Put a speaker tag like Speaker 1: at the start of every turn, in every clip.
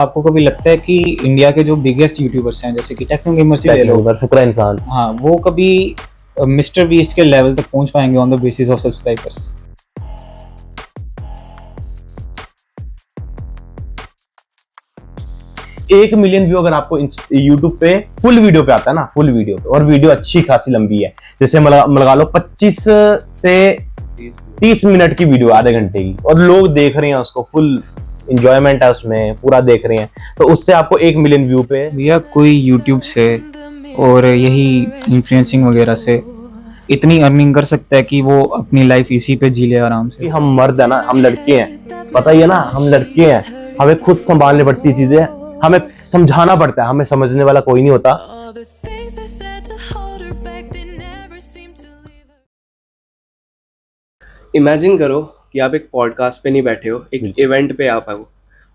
Speaker 1: आपको कभी लगता है कि इंडिया के जो बिगेस्ट यूट्यूबर्स हैं जैसे कि टेक्नो गेमर्स ही ले लो,
Speaker 2: फुकरा इंसान,
Speaker 1: हाँ वो कभी मिस्टर बीस्ट के लेवल तक पहुंच पाएंगे on the basis of subscribers?
Speaker 2: 1 million view अगर आपको यूट्यूब पे फुल वीडियो पे आता है ना, फुल वीडियो पे, और वीडियो अच्छी खासी लंबी है, जैसे लगा लो 25 से 30 मिनट की वीडियो, आधे घंटे की, और लोग देख रहे हैं उसको, फुल इंजॉयमेंट है उसमें, पूरा देख रहे हैं, तो उससे आपको 1 मिलियन व्यू पे।
Speaker 1: भैया कोई यूट्यूब से और यही इन्फ्लुएंसिंग वगैरह से इतनी अर्निंग कर सकता है कि वो अपनी लाइफ इसी पे जी ले आराम से?
Speaker 2: कि हम मर्द है ना, हम लड़के हैं, पता ही है ना, हम लड़के हैं, हमें खुद संभालने पड़ती है चीजें, हमें समझाना पड़ता है, हमें समझने वाला कोई नहीं होता।
Speaker 3: इमेजिन करो कि आप एक पॉडकास्ट पे नहीं बैठे हो, एक इवेंट पे आप आओ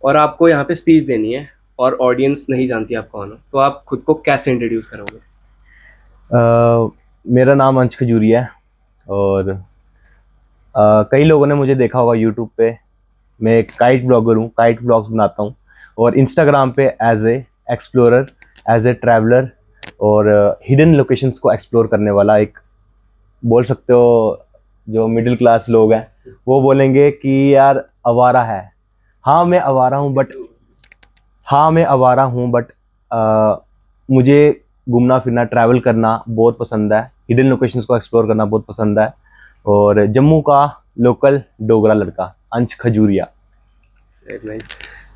Speaker 3: और आपको यहाँ पे स्पीच देनी है और ऑडियंस नहीं जानती आप कौन हो, तो आप खुद को कैसे इंट्रोड्यूस करोगे?
Speaker 2: मेरा नाम अंश खजूरिया है, और कई लोगों ने मुझे देखा होगा यूट्यूब पे। मैं एक काइट ब्लॉगर हूँ, काइट ब्लॉग्स बनाता हूँ, और इंस्टाग्राम पे as a explorer, as a traveller, और हिडन लोकेशंस को एक्सप्लोर करने वाला एक, बोल सकते हो जो मिडिल क्लास लोग हैं वो बोलेंगे कि यार आवारा है। हाँ मैं आवारा हूँ, बट मुझे घूमना फिरना, ट्रैवल करना बहुत पसंद है, हिडन लोकेशंस को एक्सप्लोर करना बहुत पसंद है, और जम्मू का लोकल डोगरा लड़का अंश खजूरिया।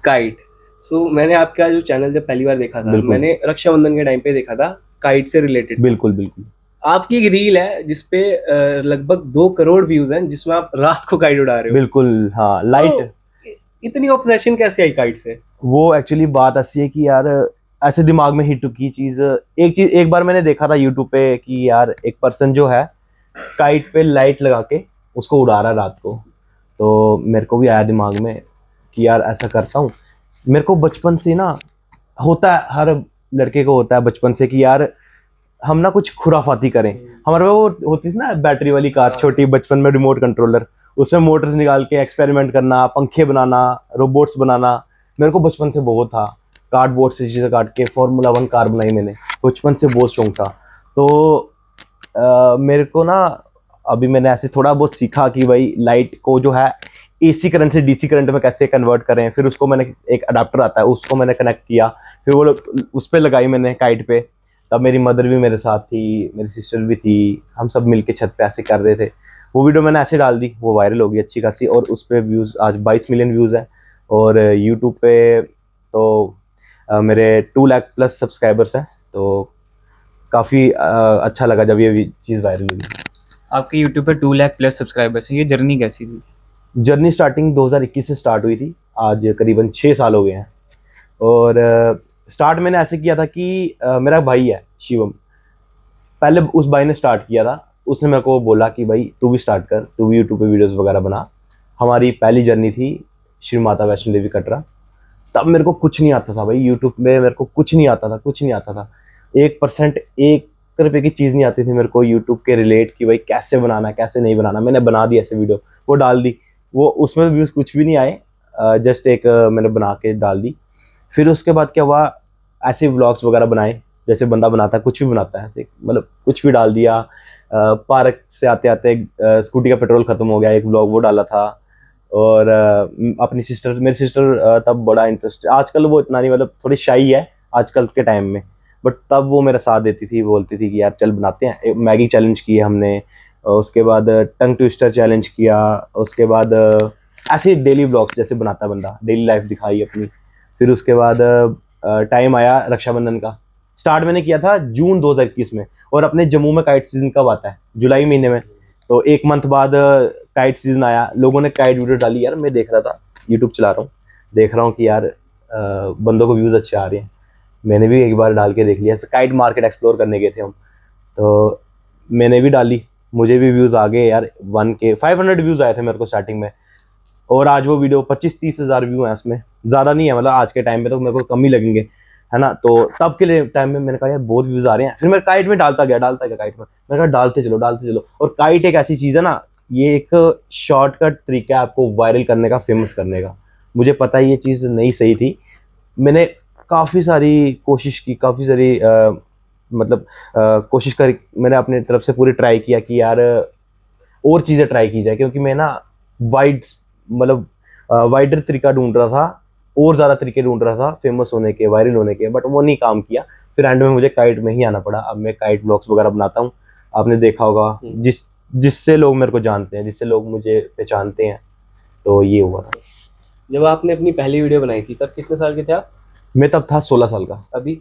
Speaker 3: काइट। सो मैंने आपका जो चैनल जब पहली बार देखा था, मैंने रक्षाबंधन के टाइम पे देखा था, काइट से रिलेटेड।
Speaker 2: बिल्कुल बिल्कुल।
Speaker 3: आपकी एक रील है जिसपे लगभग 2 करोड़ व्यूज हैं, जिसमें आप रात को काइट उड़ा रहे हो।
Speaker 2: बिल्कुल हाँ, लाइट।
Speaker 3: तो इतनी ऑब्सेशन कैसे आई काइट से?
Speaker 2: वो एक्चुअली बात ऐसी है कि यार ऐसे दिमाग में हिट की चीज, एक बार मैंने देखा था यूट्यूब पे कि यार एक पर्सन जो है काइट पे लाइट लगा के उसको उड़ा रहा है रात को, तो मेरे को भी आया दिमाग में कि यार ऐसा करता हूँ। मेरे को बचपन से ना होता है, हर लड़के को होता है बचपन से कि यार हम ना कुछ खुराफाती करें। हमारे वो होती थी ना बैटरी वाली कार, छोटी, बचपन में रिमोट कंट्रोलर, उसमें मोटर्स निकाल के एक्सपेरिमेंट करना, पंखे बनाना, रोबोट्स बनाना, मेरे को बचपन से बहुत था। कार्डबोर्ड से चीज़ें काट के Formula 1 कार बनाई मैंने, बचपन से बहुत शौक था। तो मेरे को ना अभी मैंने ऐसे थोड़ा बहुत सीखा कि भाई लाइट को जो है AC करंट से DC करंट में कैसे कन्वर्ट करें। फिर उसको मैंने, एक अडाप्टर आता है, उसको मैंने कनेक्ट किया, फिर वो उस पर लगाई मैंने काइट पे। तब मेरी मदर भी मेरे साथ थी, मेरी सिस्टर भी थी, हम सब मिलके छत पे ऐसे कर रहे थे। वो वीडियो मैंने ऐसे डाल दी, वो वायरल हो गई अच्छी खासी, और उस पर व्यूज़ आज 22 मिलियन व्यूज़ हैं। और यूट्यूब पे तो मेरे 2 लाख प्लस सब्सक्राइबर्स हैं, तो काफ़ी अच्छा लगा जब ये चीज़ वायरल हुई।
Speaker 1: आपके यूट्यूब पे 2 लाख प्लस सब्सक्राइबर्स हैं, ये जर्नी कैसी थी?
Speaker 2: जर्नी स्टार्टिंग 2021 से स्टार्ट हुई थी, आज करीबन 6 साल हो गए हैं। और स्टार्ट मैंने ऐसे किया था कि मेरा भाई है शिवम, पहले उस भाई ने स्टार्ट किया था, उसने मेरे को बोला कि भाई तू भी स्टार्ट कर, तू भी यूट्यूब पे वीडियोस वगैरह बना। हमारी पहली जर्नी थी श्री माता वैष्णो देवी कटरा। तब मेरे को कुछ नहीं आता था भाई, यूट्यूब में मेरे को कुछ नहीं आता था, कुछ नहीं आता था। 1%, 1 रुपये की चीज़ नहीं आती थी मेरे को यूट्यूब के रिलेट कि भाई कैसे बनाना है, कैसे नहीं बनाना। मैंने बना दी ऐसे वीडियो, वो डाल दी, वो उसमें व्यूज़ कुछ भी नहीं आए, जस्ट एक मैंने बना के डाल दी। फिर उसके बाद क्या हुआ, ऐसे व्लॉग्स वगैरह बनाए, जैसे बंदा बनाता है, कुछ भी बनाता है ऐसे, मतलब कुछ भी डाल दिया। पार्क से आते आते स्कूटी का पेट्रोल ख़त्म हो गया, एक व्लॉग वो डाला था। और अपनी सिस्टर, मेरी सिस्टर तब बड़ा इंटरेस्ट, आजकल वो इतना नहीं, मतलब थोड़ी शाई है आजकल के टाइम में, बट तब वो मेरा साथ देती थी, बोलती थी कि यार चल बनाते हैं। एक मैगी चैलेंज किया हमने, और उसके बाद टंग ट्विस्टर चैलेंज किया, उसके बाद ऐसे डेली व्लॉग्स जैसे बनाता है बंदा, डेली लाइफ दिखाई अपनी। फिर उसके बाद टाइम आया रक्षाबंधन का, स्टार्ट मैंने किया था जून 2021 में, और अपने जम्मू में काइट सीजन कब आता है, जुलाई महीने में, तो 1 मंथ बाद काइट सीजन आया। लोगों ने काइट वीडियो डाली, यार मैं देख रहा था, यूट्यूब चला रहा हूँ, देख रहा हूँ कि यार बंदों को व्यूज़ अच्छे आ रहे हैं, मैंने भी एक बार डाल के देख लिया। काइट मार्केट एक्सप्लोर करने गए थे हम, तो मैंने भी डाली, मुझे भी व्यूज़ आ गए यार, 1K 500 व्यूज़ आए थे मेरे को स्टार्टिंग में। और आज वो वीडियो 25-30 हज़ार व्यू हैं उसमें, ज़्यादा नहीं है, मतलब आज के टाइम पे तो मेरे को कम ही लगेंगे, है ना। तो तब के लिए टाइम में मैंने कहा यार बहुत व्यूज़ आ रहे हैं, फिर मैं काइट में डालता गया काइट में, मैंने कहा डालते चलो डालते चलो। और काइट एक ऐसी चीज़ है ना, ये एक शॉर्टकट तरीका है आपको वायरल करने का, फेमस करने का। मुझे पता है ये चीज़ नहीं सही थी, मैंने काफ़ी सारी कोशिश की, काफ़ी सारी मतलब कोशिश करी, मैंने अपने तरफ से पूरी ट्राई किया कि यार और चीज़ें ट्राई की जाए, क्योंकि मैं ना वाइड मतलब वाइडर तरीका ढूंढ रहा था, और ज़्यादा तरीके ढूंढ रहा था फेमस होने के, वायरल होने के, बट वो नहीं काम किया। फिर एंड में मुझे काइट में ही आना पड़ा। अब मैं काइट ब्लॉग्स वगैरह बनाता हूँ, आपने देखा होगा, जिससे लोग मेरे को जानते हैं, जिससे लोग मुझे पहचानते हैं। तो ये हुआ था।
Speaker 3: जब आपने अपनी पहली वीडियो बनाई थी तब कितने साल के थे आप?
Speaker 2: मैं तब था 16 साल का,
Speaker 3: अभी?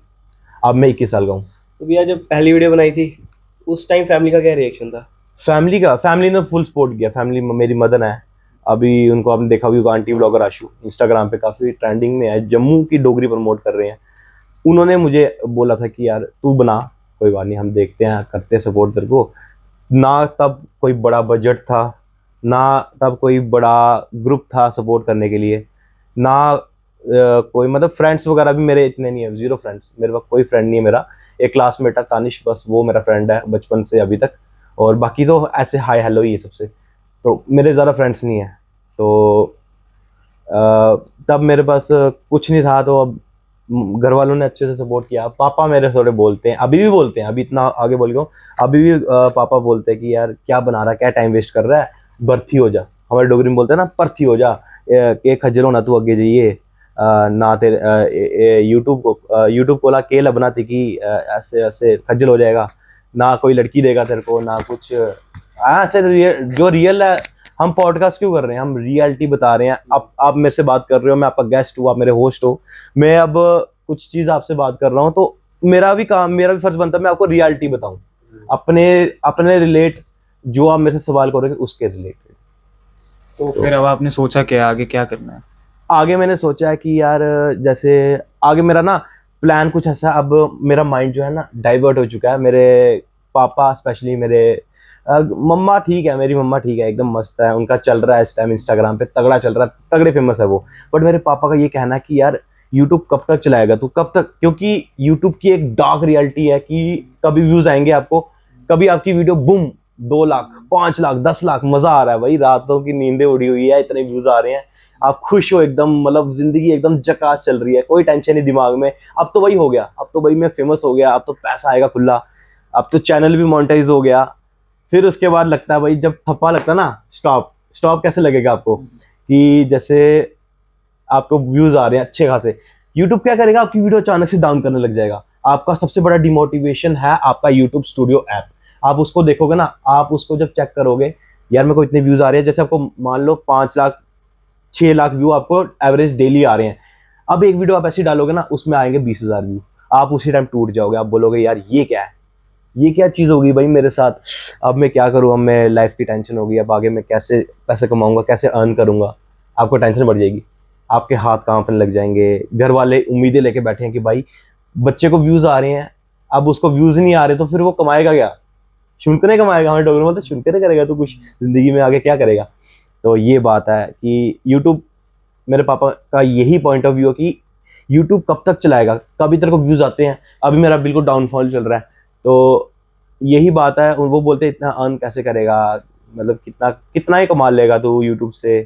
Speaker 2: अब मैं 21 साल का हूँ।
Speaker 3: तो भैया जब पहली वीडियो बनाई थी उस टाइम फैमिली का क्या रिएक्शन था?
Speaker 2: फैमिली ने फुल सपोर्ट किया। फैमिली में मेरी मदर है, अभी उनको आपने देखा होगा, आंटी ब्लॉगर आशु, इंस्टाग्राम पे काफ़ी ट्रेंडिंग में है, जम्मू की डोगरी प्रमोट कर रहे हैं। उन्होंने मुझे बोला था कि यार तू बना, कोई बात नहीं, हम देखते हैं, करते हैं सपोर्ट तेरे को। ना तब कोई बड़ा बजट था, ना तब कोई बड़ा ग्रुप था सपोर्ट करने के लिए, ना कोई मतलब फ्रेंड्स वगैरह भी मेरे इतने नहीं है, जीरो फ्रेंड्स, मेरे पास कोई फ्रेंड नहीं है मेरा। एक क्लासमेट है तानिश, बस वो मेरा फ्रेंड है बचपन से अभी तक, और बाकी तो ऐसे हाय हेलो ही है सबसे। तो मेरे ज़्यादा फ्रेंड्स नहीं है। तो तब मेरे पास कुछ नहीं था, तो अब घर वालों ने अच्छे से सपोर्ट किया। पापा मेरे थोड़े बोलते हैं, अभी भी बोलते हैं, अभी इतना आगे बोल गया हूँ, अभी भी पापा बोलते हैं कि यार क्या बना रहा है, क्या टाइम वेस्ट कर रहा है, भर्ती हो जा। हमारे डोगरी में बोलते हैं ना, भर्ती हो जा, के खज्जल होना तू अगे जाइए, ना तेरे यूट्यूब खोला के लबना थी कि ऐसे ऐसे खज्जल हो जाएगा, ना कोई लड़की देगा तेरे को, ना कुछ ऐसे जो रियल है। हम पॉडकास्ट क्यों कर रहे हैं, हम रियलिटी बता रहे हैं। आप मेरे से बात कर रहे हो, मैं आपका गेस्ट हूँ, आप मेरे होस्ट हो, मैं अब कुछ चीज़ आपसे बात कर रहा हूँ, तो मेरा भी काम, मेरा भी फर्ज बनता है मैं आपको रियलिटी बताऊँ, अपने अपने रिलेट, जो आप मेरे से सवाल करोगे उसके रिलेटेड।
Speaker 1: तो फिर अब आपने सोचा क्या आगे क्या करना है?
Speaker 2: आगे मैंने सोचा है कि यार जैसे आगे मेरा ना प्लान कुछ ऐसा, अब मेरा माइंड जो है ना डाइवर्ट हो चुका है। मेरे पापा स्पेशली, मेरे मम्मा ठीक है, मेरी मम्मा ठीक है, एकदम मस्त है, उनका चल रहा है इस टाइम इंस्टाग्राम पे तगड़ा चल रहा है, तगड़े फेमस है वो। बट मेरे पापा का ये कहना है कि यार यूट्यूब कब तक चलाएगा तू, कब तक, क्योंकि यूट्यूब की एक डार्क रियलिटी है कि कभी व्यूज आएंगे आपको, कभी आपकी वीडियो बूम 2 लाख 5 लाख 10 लाख, मजा आ रहा है भाई, रातों की नींदें उड़ी हुई है, इतने व्यूज आ रहे हैं, आप खुश हो एकदम, मतलब जिंदगी एकदम जकास चल रही है, कोई टेंशन नहीं दिमाग में। अब तो वही हो गया, अब तो भाई मैं फेमस हो गया, अब तो पैसा आएगा खुला, अब तो चैनल भी मोनेटाइज हो गया। फिर उसके बाद लगता है भाई, जब थप्पा लगता है ना, स्टॉप। स्टॉप कैसे लगेगा आपको, कि जैसे आपको व्यूज आ रहे हैं अच्छे खासे, यूट्यूब क्या करेगा, आपकी वीडियो अचानक से डाउन करने लग जाएगा। आपका सबसे बड़ा डिमोटिवेशन है आपका यूट्यूब स्टूडियो ऐप। आप उसको देखोगे ना, आप उसको जब चेक करोगे, यार मेरे को इतने व्यूज आ रहे हैं, जैसे आपको मान लो 5 लाख 6 लाख व्यू आपको एवरेज डेली आ रहे हैं। अब एक वीडियो आप ऐसी डालोगे ना, उसमें आएंगे 20,000 व्यू, आप उसी टाइम टूट जाओगे, आप बोलोगे यार ये क्या है, ये क्या चीज़ होगी भाई मेरे साथ, अब मैं क्या करूँ, अब मैं लाइफ की टेंशन होगी, अब आगे मैं कैसे पैसे कमाऊंगा, कैसे अर्न करूंगा, आपको टेंशन बढ़ जाएगी, आपके हाथ कांपने लग जाएंगे। घर वाले उम्मीदें लेके बैठे हैं कि भाई बच्चे को व्यूज़ आ रहे हैं, अब उसको व्यूज़ नहीं आ रहे, तो फिर वो कमाएगा क्या, शुनकने कमाएगा, हमारे डोगरी में बोलते शुनकने करेगा तो कुछ जिंदगी में आगे क्या करेगा। तो ये बात है कि यूट्यूब, मेरे पापा का यही पॉइंट ऑफ व्यू है कि यूट्यूब कब तक चलाएगा, कभी तेरे को व्यूज आते हैं, अभी मेरा बिल्कुल डाउनफॉल चल रहा है। तो यही बात है, और वो बोलते हैं इतना अर्न कैसे करेगा, मतलब कितना कितना ही कमा लेगा तू यूट्यूब से,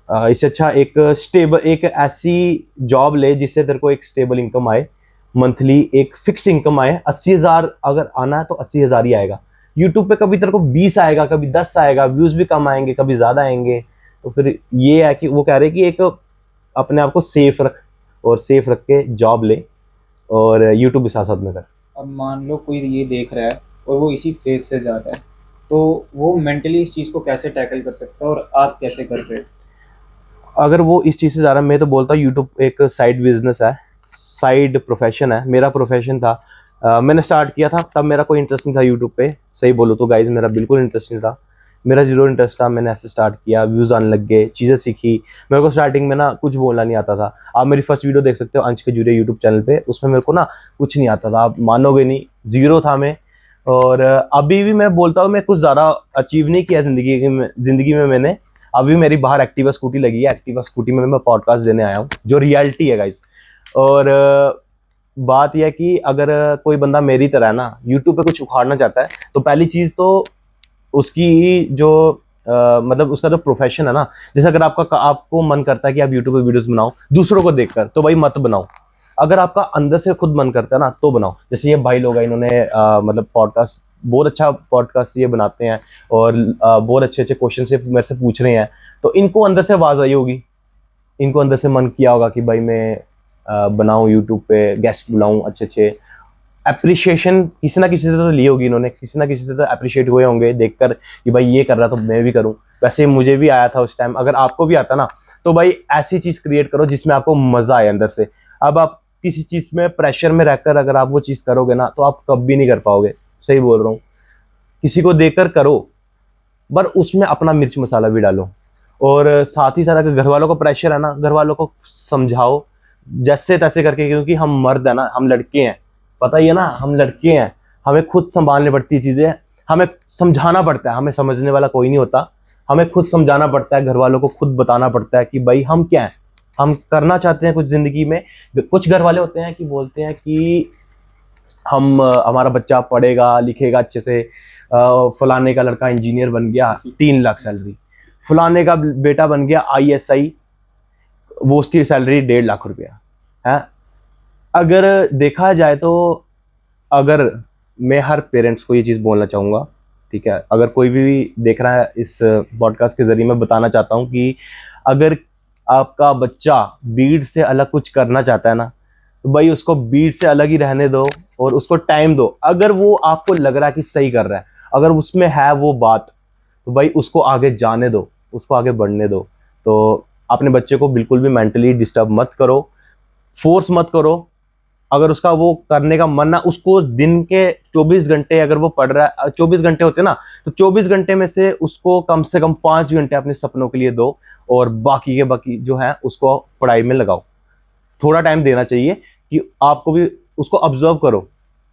Speaker 2: इससे अच्छा एक स्टेबल, एक ऐसी जॉब ले जिससे तेरे को एक स्टेबल इनकम आए, मंथली एक फिक्स इनकम आए, 80,000 अगर आना है तो 80,000 ही आएगा। यूट्यूब पे कभी तेरे को 20 आएगा, कभी 10 आएगा, व्यूज भी कम आएंगे, कभी ज़्यादा आएंगे। तो फिर ये है कि वो कह रहे हैं कि एक अपने आप को सेफ रख, और सेफ रख के जॉब ले, और यूट्यूब भी साथ साथ में कर।
Speaker 1: अब मान लो कोई ये देख रहा है और वो इसी फेज से जा रहा है, तो वो मेंटली इस चीज़ को कैसे टैकल कर सकता है और आप कैसे कर रहे हो?
Speaker 2: अगर वो इस चीज़ से ज़्यादा, मैं तो बोलता हूँ यूट्यूब एक साइड बिजनेस है, साइड प्रोफेशन है, मेरा प्रोफेशन था। मैंने स्टार्ट किया था तब मेरा कोई इंटरेस्ट नहीं था यूट्यूब पे, सही बोलो तो गाइज मेरा बिल्कुल इंटरेस्ट नहीं था, मेरा जीरो इंटरेस्ट था। मैंने ऐसे स्टार्ट किया, व्यूज़ आने लग गए, चीज़ें सीखी। मेरे को स्टार्टिंग में ना कुछ बोलना नहीं आता था। आप मेरी फर्स्ट वीडियो देख सकते हो अंश के जूरे यूट्यूब चैनल पे, उसमें मेरे को ना कुछ नहीं आता था, आप मानोगे नहीं, जीरो था मैं। और अभी भी मैं बोलता हूँ मैं कुछ ज़्यादा अचीव नहीं किया ज़िंदगी में मैंने। अभी मेरी बाहर एक्टिवा स्कूटी लगी है, एक्टिवा स्कूटी में मैं पॉडकास्ट देने आया हूँ, जो रियलिटी है गाइस। और बात यह है कि अगर कोई बंदा मेरी तरह ना यूट्यूब पे कुछ उखाड़ना चाहता है, तो पहली चीज़ तो उसकी जो मतलब उसका जो प्रोफेशन है ना, जैसे अगर आपको मन करता है कि आप यूट्यूब पे वीडियोस बनाओ दूसरों को देखकर, तो भाई मत बनाओ। अगर आपका अंदर से खुद मन करता है ना, तो बनाओ। जैसे ये भाई लोग हैं, इन्होंने मतलब पॉडकास्ट, बहुत अच्छा पॉडकास्ट ये बनाते हैं, और बहुत अच्छे अच्छे क्वेश्चन से मेरे से पूछ रहे हैं, तो इनको अंदर से आवाज़ आई होगी, इनको अंदर से मन किया होगा कि भाई मैं बनाऊं यूट्यूब पे, गेस्ट बुलाऊं अच्छे अच्छे। अप्रिशिएशन किसी ना किसी से तो ली होगी इन्होंने, किसी ना किसी से तो अप्रिशिएट हुए होंगे देखकर कि भाई ये कर रहा तो मैं भी करूं। वैसे मुझे भी आया था उस टाइम, अगर आपको भी आता ना, तो भाई ऐसी चीज़ क्रिएट करो जिसमें आपको मज़ा आए अंदर से। अब आप किसी चीज़ में प्रेशर में रहकर अगर आप वो चीज़ करोगे ना, तो आप कभी नहीं कर पाओगे। सही बोल रहा हूँ। किसी को देखकर करो, पर उसमें अपना मिर्च मसाला भी डालो। और साथ ही साथ अगर घर वालों को प्रेशर है ना, घर वालों को समझाओ जैसे तैसे करके, क्योंकि हम मर्द है ना, हम लड़के हैं, पता ही है ना, हम लड़के हैं, हमें खुद संभालनी पड़ती है चीज़ें, हमें समझाना पड़ता है, हमें समझने वाला कोई नहीं होता, हमें खुद समझाना पड़ता है, घर वालों को खुद बताना पड़ता है कि भाई हम क्या हैं, हम करना चाहते हैं कुछ ज़िंदगी में। कुछ घर वाले होते हैं कि बोलते हैं कि हम हमारा बच्चा पढ़ेगा लिखेगा अच्छे से, फलाने का लड़का इंजीनियर बन गया 3 लाख सैलरी, फलाने का बेटा बन गया ISI, वो उसकी सैलरी 1.5 लाख रुपया है। अगर देखा जाए तो, अगर मैं हर पेरेंट्स को ये चीज़ बोलना चाहूँगा, ठीक है, अगर कोई भी देख रहा है इस पॉडकास्ट के ज़रिए, मैं बताना चाहता हूँ कि अगर आपका बच्चा बीड़ से अलग कुछ करना चाहता है ना, तो भाई उसको बीड़ से अलग ही रहने दो और उसको टाइम दो। अगर वो आपको लग रहा है कि सही कर रहा है, अगर उसमें है वो बात, तो भाई उसको आगे जाने दो, उसको आगे बढ़ने दो। तो अपने बच्चे को बिल्कुल भी मेंटली डिस्टर्ब मत करो, फोर्स मत करो। अगर उसका वो करने का मन ना, उसको दिन के 24 घंटे अगर वो पढ़ रहा है, 24 घंटे होते ना, तो 24 घंटे में से कम 5 घंटे अपने सपनों के लिए दो, और बाकी के बाकी जो है उसको पढ़ाई में लगाओ। थोड़ा टाइम देना चाहिए कि आपको भी उसको ऑब्जर्व करो।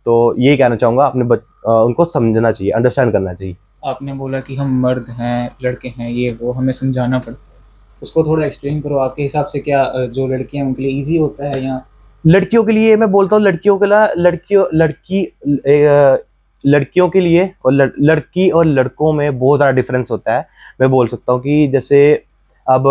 Speaker 2: तो यही कहना चाहूँगा, उनको समझना चाहिए, अंडरस्टैंड करना चाहिए।
Speaker 1: आपने बोला कि हम मर्द हैं, लड़के हैं, ये वो हमें समझाना पड़ता है, उसको थोड़ा एक्सप्लेन करो। आपके हिसाब से क्या जो लड़के हैं उनके लिए ईजी होता है, या
Speaker 2: लड़कियों के लिए मैं बोलता हूँ, लड़कियों के लिए और लड़की और लड़कों में बहुत ज़्यादा डिफरेंस होता है। मैं बोल सकता हूँ कि जैसे अब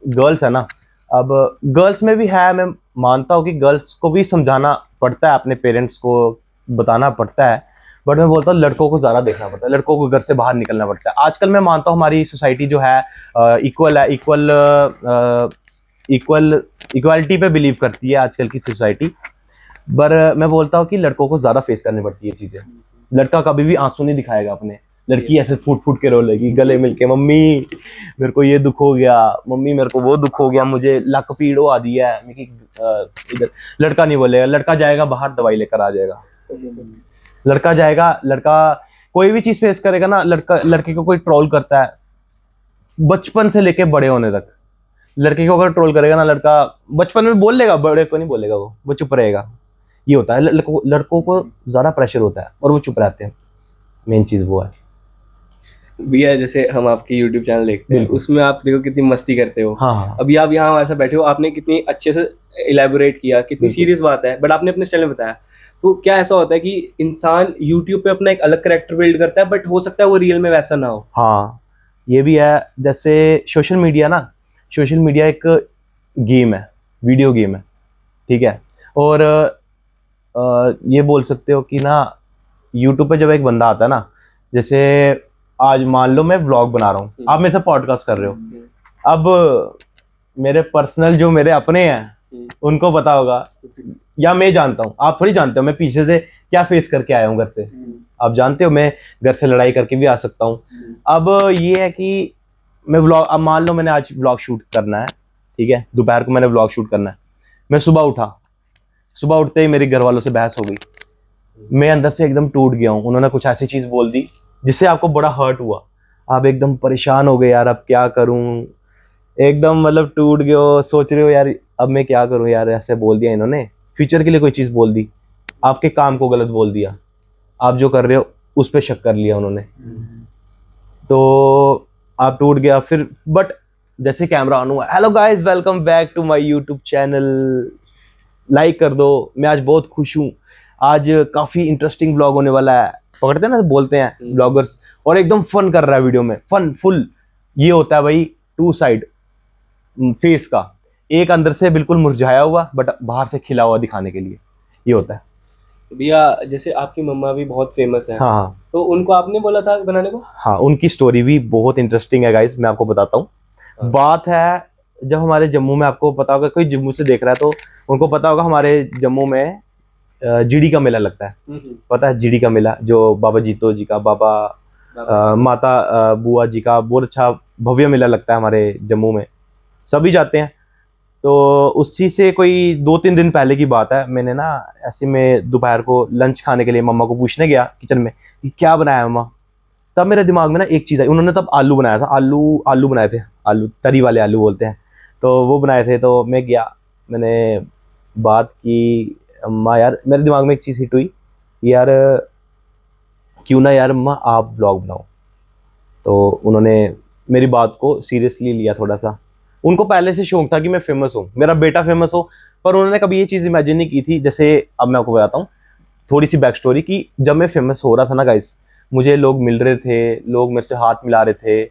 Speaker 2: गर्ल्स है ना, अब गर्ल्स में भी है, मैं मानता हूँ कि गर्ल्स को भी समझाना पड़ता है, अपने पेरेंट्स को बताना पड़ता है, बट मैं बोलता हूँ लड़कों को ज़्यादा देखना पड़ता है, लड़कों को घर से बाहर निकलना पड़ता है। आजकल मैं मानता हूँ हमारी सोसाइटी जो है इक्वल है, इक्वालिटी पे बिलीव करती है आजकल की सोसाइटी। पर मैं बोलता हूँ कि लड़कों को ज़्यादा फेस करनी पड़ती है चीज़ें। लड़का कभी भी आंसू नहीं दिखाएगा अपने, लड़की ऐसे फूट फूट के रो लेगी गले मिल के, मम्मी मेरे को ये दुख हो गया, मम्मी मेरे को वो दुख हो गया, मुझे लक पीड़ आ दी है, इधर। लड़का नहीं बोलेगा, लड़का जाएगा बाहर दवाई लेकर आ जाएगा। लड़का कोई भी चीज़ फेस करेगा ना, लड़के को कोई ट्रोल करता है बचपन से लेके बड़े होने तक, लड़के को अगर ट्रोल करेगा ना लड़का, बचपन में बोल लेगा, बड़े को नहीं बोलेगा, वो चुप रहेगा। ये होता है, लड़कों को ज़्यादा प्रेशर होता है और वो चुप रहते हैं। मेन चीज़ वो है।
Speaker 3: भैया जैसे हम आपके YouTube चैनल देखते हैं,
Speaker 2: बिल्कुल।
Speaker 3: उसमें आप देखो कितनी मस्ती करते हो।
Speaker 2: हाँ।
Speaker 3: अभी आप यहाँ हमारे साथ बैठे हो, आपने कितनी अच्छे से इलेबोरेट किया, कितनी
Speaker 2: बिल्कुल।
Speaker 3: सीरियस बात है, बट आपने अपने स्टाइल में बताया। तो क्या ऐसा होता है कि इंसान YouTube पे अपना एक अलग कैरेक्टर बिल्ड करता है, बट हो सकता है वो रियल में वैसा ना हो?
Speaker 2: हाँ, ये भी है। जैसे सोशल मीडिया एक गेम है, वीडियो गेम है, ठीक है। और ये बोल सकते हो कि ना, यूट्यूब पे जब एक बंदा आता है ना, जैसे आज मान लो मैं व्लॉग बना रहा हूँ, आप मेरे से पॉडकास्ट कर रहे हो, अब मेरे पर्सनल जो मेरे अपने हैं उनको पता होगा, या मैं जानता हूँ, आप थोड़ी जानते हो मैं पीछे से क्या फेस करके आया हूँ घर से। आप जानते हो मैं घर से लड़ाई करके भी आ सकता हूँ। अब ये है कि मैं व्लॉग, अब मान लो मैंने आज व्लॉग शूट करना है, ठीक है, दोपहर को मैंने व्लॉग शूट करना है, मैं सुबह उठा, सुबह उठते ही मेरे घर वालों से बहस हो गई, मैं अंदर से एकदम टूट गया हूँ, उन्होंने कुछ ऐसी चीज़ बोल दी जिससे आपको बड़ा हर्ट हुआ, आप एकदम परेशान हो गए, यार अब क्या करूँ, एकदम मतलब टूट गए हो, सोच रहे हो यार अब मैं क्या करूँ, यार ऐसे बोल दिया इन्होंने, फ्यूचर के लिए कोई चीज़ बोल दी, आपके काम को गलत बोल दिया, आप जो कर रहे हो उस पर शक कर लिया उन्होंने, तो आप टूट गया फिर। बट जैसे कैमरा ऑन हुआ, hello guys welcome back to my YouTube channel, like कर दो, मैं आज बहुत खुश हूँ, आज काफ़ी इंटरेस्टिंग ब्लॉग होने वाला है, पकड़ते हैं ना, बोलते हैं ब्लॉगर्स, और एकदम फन कर रहा है वीडियो में, फन फुल। ये होता है भाई टू साइड फेस का, एक अंदर से बिल्कुल मुरझाया हुआ बट बाहर से खिला हुआ दिखाने के लिए, ये होता है।
Speaker 3: तो भैया जैसे आपकी मम्मा भी बहुत फेमस है,
Speaker 2: हाँ हाँ
Speaker 3: तो उनको आपने बोला था बनाने को?
Speaker 2: हाँ, उनकी स्टोरी भी बहुत इंटरेस्टिंग है गाइस, मैं आपको बताता हूँ।
Speaker 3: हाँ।
Speaker 2: बात है, जब हमारे जम्मू में, आपको पता होगा, कोई जम्मू से देख रहा है तो उनको पता होगा, हमारे जम्मू में जीडी का मेला लगता है। पता है जीडी का मेला, जो बाबा जीतो जी का, बाबा माता बुआ जी का बहुत अच्छा भव्य मेला लगता है हमारे जम्मू में, सभी जाते हैं। तो उसी से कोई 2-3 दिन पहले की बात है, मैंने ना ऐसे में दोपहर को लंच खाने के लिए मम्मा को पूछने गया किचन में कि क्या बनाया है मम्मा। तब मेरे दिमाग में ना एक चीज़ आई, उन्होंने तब आलू बनाया था, आलू आलू बनाए थे, आलू तरी वाले आलू बोलते हैं, तो वो बनाए थे। तो मैं गया, मैंने बात की, अम्मा यार, मेरे दिमाग में एक चीज़ हिट हुई, यार क्यों ना यार अम्मा आप व्लॉग बनाओ। तो उन्होंने मेरी बात को सीरियसली लिया थोड़ा सा। उनको पहले से शौक था कि मैं फेमस हूँ, मेरा बेटा फेमस हो, पर उन्होंने कभी ये चीज़ इमेजिन नहीं की थी। जैसे अब मैं आपको बताता हूँ थोड़ी सी बैक स्टोरी, कि जब मैं फेमस हो रहा था ना गाइस, मुझे लोग मिल रहे थे, लोग मेरे से हाथ मिला रहे थे,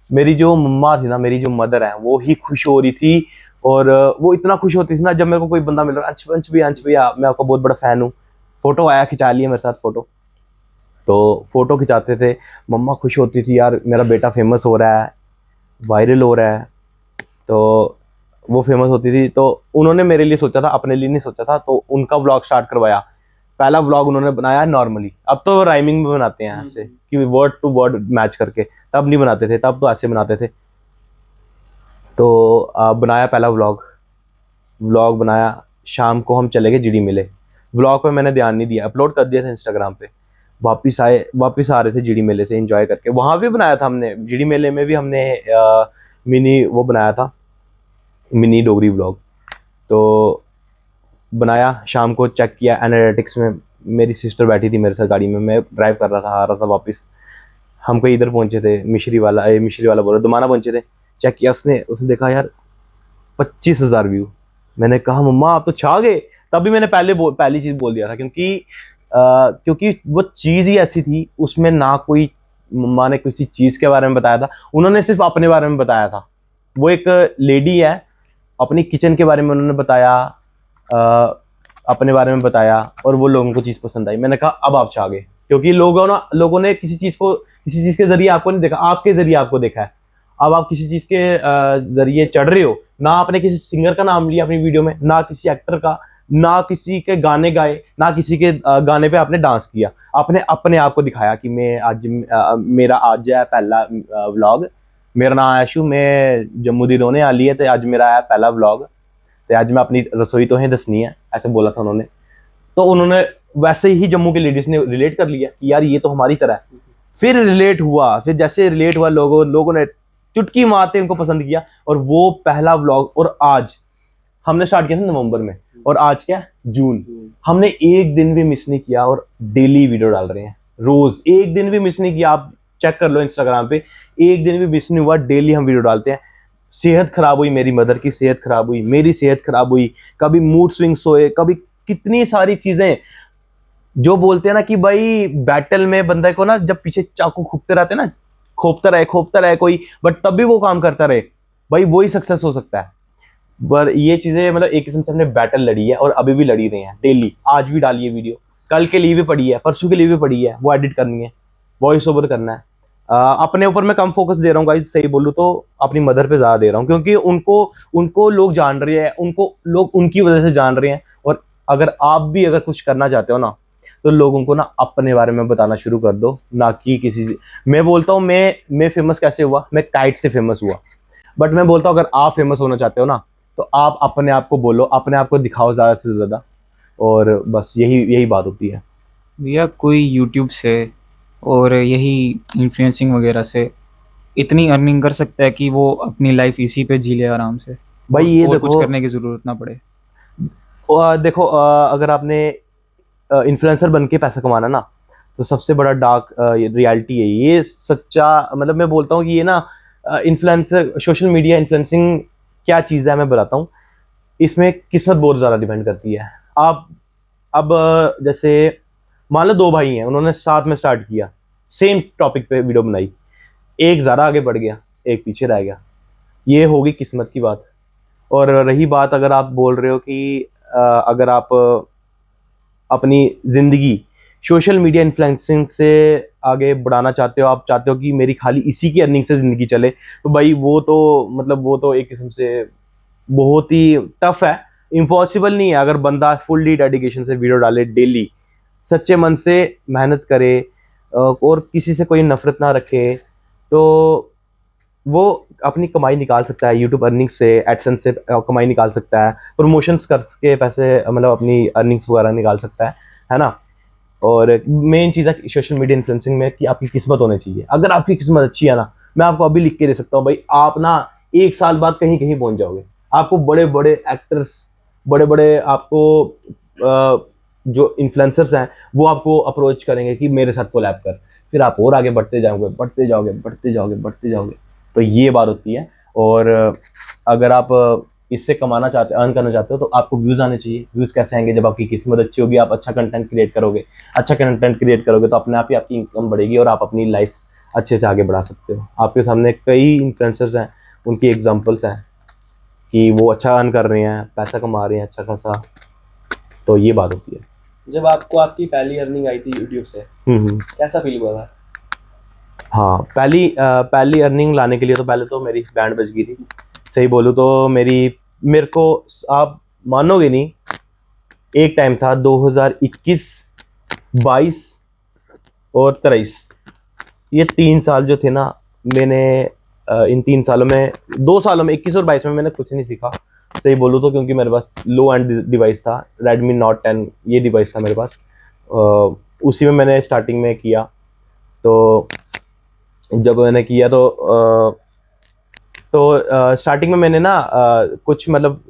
Speaker 2: मेरी जो मम्मा थी ना, मेरी जो मदर है, वो ही खुश हो रही थी। और वो इतना खुश होती थी ना जब मेरे को कोई बंदा मिल रहा है, अंश भैया मैं आपका बहुत बड़ा फ़ैन हूँ, फ़ोटो आया, खिंचा लिया मेरे साथ फ़ोटो। तो फ़ोटो खिंचाते थे, मम्मा खुश होती थी, यार मेरा बेटा फेमस हो रहा है, वायरल हो रहा है। तो वो फेमस होती थी, तो उन्होंने मेरे लिए सोचा था, अपने लिए नहीं सोचा था, तो उनका व्लॉग स्टार्ट करवाया। पहला व्लॉग उन्होंने बनाया नॉर्मली, अब तो राइमिंग में बनाते हैं ऐसे कि वर्ड टू वर्ड मैच करके, तब नहीं बनाते थे, तब तो ऐसे बनाते थे। तो बनाया पहला व्लॉग, व्लॉग बनाया, शाम को हम चले गए जीडी मेले। व्लॉग पे मैंने ध्यान नहीं दिया, अपलोड कर दिया था इंस्टाग्राम पे। वापस आ रहे थे जीडी मेले से एंजॉय करके, वहाँ भी बनाया था हमने, जीडी मेले में भी हमने मिनी वो बनाया था, मिनी डोगरी व्लॉग। तो बनाया, शाम को चेक किया एनालिटिक्स में, मेरी सिस्टर बैठी थी मेरे साथ गाड़ी में, मैं ड्राइव कर रहा था, आ रहा था वापस। हम कहीं इधर पहुंचे थे, मिश्री वाला बोला, दुमाना पहुंचे थे। चेक किया, उसने उसने देखा यार 25,000 व्यू। मैंने कहा मम्मा आप तो छा गए। तभी मैंने पहली चीज़ बोल दिया था, क्योंकि वो चीज़ ही ऐसी थी, उसमें ना कोई मम्मा ने किसी चीज़ के बारे में बताया था, उन्होंने सिर्फ अपने बारे में बताया था। वो एक लेडी है, अपनी किचन के बारे में उन्होंने बताया, अपने बारे में बताया, और वो लोगों को चीज़ पसंद आई। मैंने कहा अब आप छा गए, क्योंकि लोगों ने किसी चीज़ के जरिए आपको नहीं देखा, आपके जरिए आपको देखा है। अब आप किसी चीज़ के जरिए चढ़ रहे हो, ना आपने किसी सिंगर का नाम लिया अपनी वीडियो में, ना किसी एक्टर का, ना किसी के गाने गाए, ना किसी के गाने पे आपने डांस किया, आपने अपने आप को दिखाया कि मेरा आज है पहला व्लॉग, मेरा नाम आशु, मैं जम्मू दी रोने वाली है, तो आज मेरा है पहला व्लॉग, तो आज मैं अपनी रसोई तो है दसनी है, ऐसे बोला था उन्होंने। तो उन्होंने वैसे ही जम्मू के लेडीज ने रिलेट कर लिया कि यार ये तो हमारी तरह है। फिर रिलेट हुआ, फिर जैसे रिलेट हुआ, लोगों ने चुटकी मारते उनको पसंद किया, और वो पहला व्लॉग। और आज हमने स्टार्ट किया था नवंबर में, और आज क्या है, जून। हमने एक दिन भी मिस नहीं किया, और डेली वीडियो डाल रहे हैं, रोज एक दिन भी मिस नहीं किया। आप चेक कर लो इंस्टाग्राम पे, एक दिन भी मिस नहीं हुआ, डेली हम वीडियो डालते हैं। सेहत खराब हुई, मेरी मदर की सेहत खराब हुई, मेरी सेहत खराब हुई, कभी मूड स्विंग्स हुए, कभी कितनी सारी चीजें। जो बोलते हैं ना कि भाई बैटल में बंदे को ना, जब पीछे चाकू खूबते रहते हैं ना, खोपता रहे कोई, बट तब भी वो काम करता रहे, भाई वही सक्सेस हो सकता है। पर ये चीजें मतलब एक किस्म से हमने बैटल लड़ी है, और अभी भी लड़ी रहे हैं डेली। आज भी डाली है वीडियो, कल के लिए भी पड़ी है, परसों के लिए भी पड़ी है, वो एडिट करनी है, वॉइस ओवर करना है। अपने ऊपर मैं कम फोकस दे रहा हूँ गाइस, सही बोलूँ तो अपनी मदर पे ज़्यादा दे रहा हूँ, क्योंकि उनको उनको लोग जान रहे हैं, उनको लोग उनकी वजह से जान रहे हैं। और अगर आप भी अगर कुछ करना चाहते हो ना, तो लोगों को ना अपने बारे में बताना शुरू कर दो, ना कि किसी से। मैं बोलता हूँ, मैं फेमस कैसे हुआ, मैं काइट से फेमस हुआ, बट मैं बोलता हूँ अगर आप फेमस होना चाहते हो ना, तो आप अपने आप को बोलो, अपने आप को दिखाओ ज़्यादा से ज़्यादा, और बस यही यही बात होती है।
Speaker 1: भैया कोई यूट्यूब से और यही इन्फ्लुएंसिंग वगैरह से इतनी अर्निंग कर सकता है कि वो अपनी लाइफ इसी पे जी ले आराम से,
Speaker 2: भाई ये
Speaker 1: और कुछ
Speaker 2: देखो,
Speaker 1: करने की ज़रूरत ना पड़े।
Speaker 2: देखो, अगर आपने इन्फ्लुएंसर बन के पैसा कमाना ना, तो सबसे बड़ा डार्क रियलिटी है ये, सच्चा। मतलब मैं बोलता हूँ कि ये ना इन्फ्लुएंसर, सोशल मीडिया इन्फ्लुएंसिंग क्या चीज़ है मैं बताता हूँ। इसमें किस्मत बहुत ज़्यादा डिपेंड करती है। आप अब जैसे मान लो 2 भाई हैं, उन्होंने साथ में स्टार्ट किया, सेम टॉपिक पे वीडियो बनाई, एक ज़्यादा आगे बढ़ गया, एक पीछे रह गया, ये होगी किस्मत की बात। और रही बात, अगर आप बोल रहे हो कि अगर आप अपनी ज़िंदगी सोशल मीडिया इन्फ्लुएंसिंग से आगे बढ़ाना चाहते हो, आप चाहते हो कि मेरी खाली इसी की अर्निंग से ज़िंदगी चले, तो भाई वो तो मतलब वो तो एक किस्म से बहुत ही टफ है, इम्पॉसिबल नहीं है। अगर बंदा फुल्ली डेडिकेशन से वीडियो डाले डेली, सच्चे मन से मेहनत करे और किसी से कोई नफरत ना रखे, तो वो अपनी कमाई निकाल सकता है। यूट्यूब अर्निंग से, एडसेंस से कमाई निकाल सकता है, प्रमोशंस करके पैसे मतलब अपनी अर्निंग्स वगैरह निकाल सकता है ना। और मेन चीज़ है सोशल मीडिया इन्फ्लुएंसिंग में कि आपकी किस्मत होनी चाहिए। अगर आपकी किस्मत अच्छी है ना, मैं आपको अभी लिख के दे सकता हूँ भाई, आप ना 1 साल बाद कहीं कहीं पहुंच जाओगे। आपको बड़े बड़े एक्टर्स, बड़े बड़े आपको जो इन्फ्लुएंसर्स हैं वो आपको अप्रोच करेंगे कि मेरे साथ कोलैब कर, फिर आप और आगे बढ़ते जाओगे, बढ़ते जाओगे, बढ़ते जाओगे, बढ़ते जाओगे। तो ये बात होती है। और अगर आप इससे कमाना चाहते हो, अर्न करना चाहते हो, तो आपको व्यूज़ आने चाहिए। व्यूज़ कैसे आएंगे? जब आपकी किस्मत अच्छी होगी, आप अच्छा कंटेंट क्रिएट करोगे। अच्छा कंटेंट क्रिएट करोगे तो अपने आप ही आपकी इनकम बढ़ेगी और आप अपनी लाइफ अच्छे से आगे बढ़ा सकते हो। आपके सामने कई इन्फ्लुएंसर्स हैं, उनकी एग्जांपल्स हैं कि वो अच्छा अर्न कर रहे हैं, पैसा कमा रहे हैं अच्छा खासा। तो ये बात होती है।
Speaker 3: जब आपको आपकी पहली अर्निंग आई थी यूट्यूब से, कैसा फील हुआ था?
Speaker 2: हाँ, पहली अर्निंग लाने के लिए तो पहले तो मेरी बैंड बज गई थी। सही बोलूँ तो मेरे को, आप मानोगे नहीं, एक टाइम था 2021, 22 और 23, ये 3 साल जो थे ना, मैंने इन 3 सालों में, 2 सालों में 21 और 22 में मैंने कुछ नहीं सीखा। सही बोलूँ तो, क्योंकि मेरे पास लो एंड डिवाइस था, Redmi Note 10 ये डिवाइस था मेरे पास। उसी में मैंने स्टार्टिंग में किया। तो जब मैंने किया तो स्टार्टिंग में मैंने ना कुछ मतलब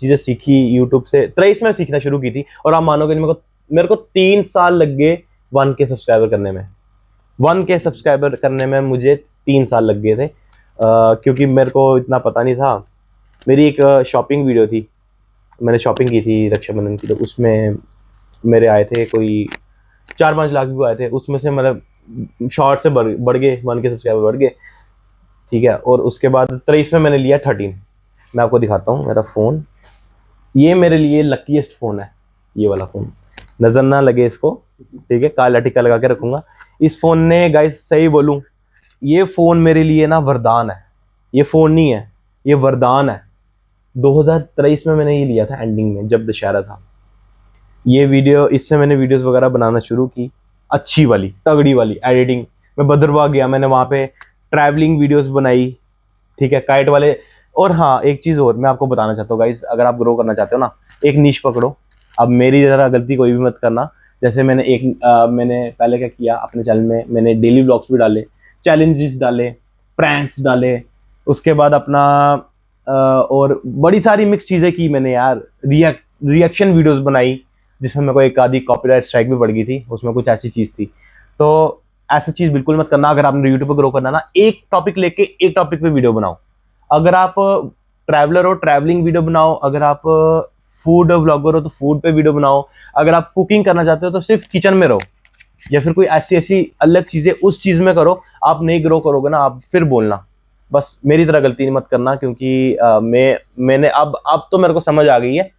Speaker 2: चीज़ें सीखी यूट्यूब से। 23 में सीखना शुरू की थी, और आप मानोगे नहीं, मेरे को 3 साल लग गए 1K सब्सक्राइबर करने में। 1K सब्सक्राइबर करने में मुझे 3 साल लग गए थे, क्योंकि मेरे को इतना पता नहीं था। मेरी एक शॉपिंग वीडियो थी, मैंने शॉपिंग की थी रक्षाबंधन की, तो उसमें मेरे आए थे कोई 4-5 लाख व्यू आए थे। उसमें से मतलब शॉर्ट से बढ़ गए, 1K सब्सक्राइबर बढ़ गए, ठीक है। और उसके बाद 23 में मैंने लिया 13। मैं आपको दिखाता हूँ मेरा फ़ोन, ये मेरे लिए लकीएस्ट फ़ोन है। ये वाला फ़ोन, नज़र ना लगे इसको, ठीक है, काला टिक्का लगा के रखूँगा। इस फ़ोन ने गाइस, सही बोलूँ, ये फ़ोन मेरे लिए ना वरदान है। ये फ़ोन नहीं है, ये वरदान है। 2023 में मैंने ये लिया था एंडिंग में, जब दशहरा था। ये वीडियो, इससे मैंने वीडियोस वगैरह बनाना शुरू की, अच्छी वाली तगड़ी वाली एडिटिंग। मैं भद्रवाह गया, मैंने वहाँ पे ट्रैवलिंग वीडियोस बनाई, ठीक है, काइट वाले। और हाँ, एक चीज़ और मैं आपको बताना चाहता हूँ गाइस, अगर आप ग्रो करना चाहते हो ना, एक नीश पकड़ो। अब मेरी ज़रा गलती कोई भी मत करना। जैसे मैंने पहले क्या किया अपने चैनल में, मैंने डेली व्लॉग्स भी डाले, चैलेंजेस डाले, प्रैंक्स डाले, उसके बाद अपना और बड़ी सारी मिक्स चीज़ें की मैंने यार। रिएक्शन वीडियोस बनाई, जिसमें मेरे को एक आधी कॉपीराइट स्ट्राइक भी पड़ गई थी, उसमें कुछ ऐसी चीज़ थी। तो ऐसी चीज़ बिल्कुल मत करना। अगर आपने यूट्यूब पर ग्रो करना ना, एक टॉपिक लेके एक टॉपिक पे वीडियो बनाओ। अगर आप ट्रैवलर हो, ट्रैवलिंग वीडियो बनाओ। अगर आप फूड ब्लॉगर हो तो फूड पे वीडियो बनाओ। अगर आप कुकिंग करना चाहते हो तो सिर्फ किचन में रहो, या फिर कोई ऐसी ऐसी अलग चीज़ें उस चीज़ में करो। आप नहीं ग्रो करोगे ना, आप फिर बोलना। बस मेरी तरह गलती मत करना, क्योंकि मैंने अब तो मेरे को समझ आ गई है।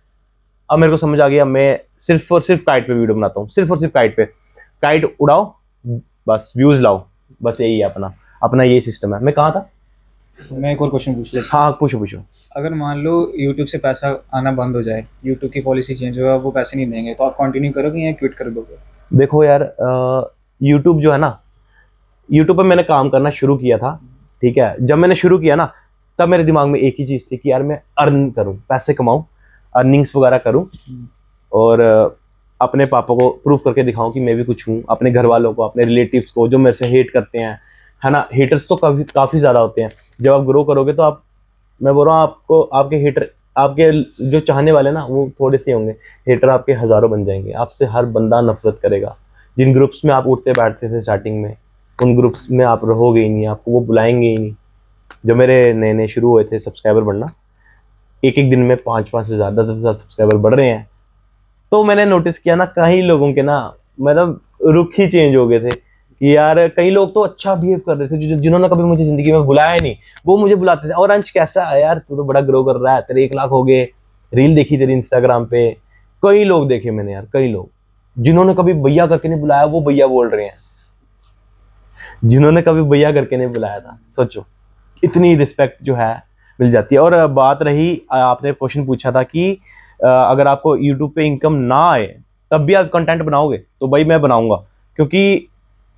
Speaker 2: अब मेरे को समझ आ गया, मैं सिर्फ और सिर्फ काइट पे वीडियो बनाता हूँ, सिर्फ और सिर्फ काइट पे। काइट उड़ाओ, बस व्यूज़ लाओ, बस यही है अपना अपना यही सिस्टम है। मैं कहाँ था?
Speaker 1: मैं एक और क्वेश्चन पूछ लेता
Speaker 2: हाँ, पूछो पूछो।
Speaker 1: हूँ। अगर मान लो यूट्यूब से पैसा आना बंद हो जाए, यूट्यूब की पॉलिसी चेंज होगा, वो पैसे नहीं देंगे, तो आप कंटिन्यू करोगे या क्विट कर दोगे?
Speaker 2: देखो यार, यूट्यूब जो है ना, यूट्यूब पे मैंने काम करना शुरू किया था, ठीक है। जब मैंने शुरू किया ना, तब मेरे दिमाग में एक ही चीज़ थी कि यार मैं अर्न करूँ, पैसे कमाऊँ, अर्निंग्स वगैरह करूँ, और अपने पापा को प्रूव करके दिखाऊं कि मैं भी कुछ हूँ। अपने घर वालों को, अपने रिलेटिव्स को, जो मेरे से हेट करते हैं, है ना, हेटर्स तो काफ़ी ज़्यादा होते हैं। जब आप ग्रो करोगे तो आप, मैं बोल रहा हूँ आपको, आपके हेटर, आपके जो चाहने वाले ना, वो थोड़े से होंगे, हेटर आपके हज़ारों बन जाएंगे। आपसे हर बंदा नफरत करेगा। जिन ग्रुप्स में आप उठते बैठते थे स्टार्टिंग में, उन ग्रुप्स में आप रहोगे ही नहीं, आपको वो बुलाएंगे ही नहीं। जो मेरे नए नए शुरू हुए थे सब्सक्राइबर बढ़ना, एक एक दिन में 5-5 हज़ार, 10-10 हज़ार सब्सक्राइबर बढ़ रहे हैं। तो मैंने नोटिस किया ना, कई लोगों के ना मतलब रुख ही चेंज हो गए थे कि यार कई लोग तो अच्छा बिहेव कर रहे थे जिन्होंने कभी मुझे जिंदगी में बुलाया ही नहीं, वो मुझे बुलाते थे, और अंश कैसा है यार, तू तो बड़ा ग्रो कर रहा है, तेरे 1 लाख हो गए, रील देखी तेरी इंस्टाग्राम पे। कई लोग देखे मैंने यार, कई लोग जिन्होंने कभी भैया करके नहीं बुलाया वो भैया बोल रहे हैं, जिन्होंने कभी भैया करके नहीं बुलाया था। सोचो इतनी रिस्पेक्ट जो है मिल जाती है। और बात रही, आपने क्वेश्चन पूछा था कि अगर आपको यूट्यूब पे इनकम ना आए तब भी आप कंटेंट बनाओगे, तो भाई मैं बनाऊंगा, क्योंकि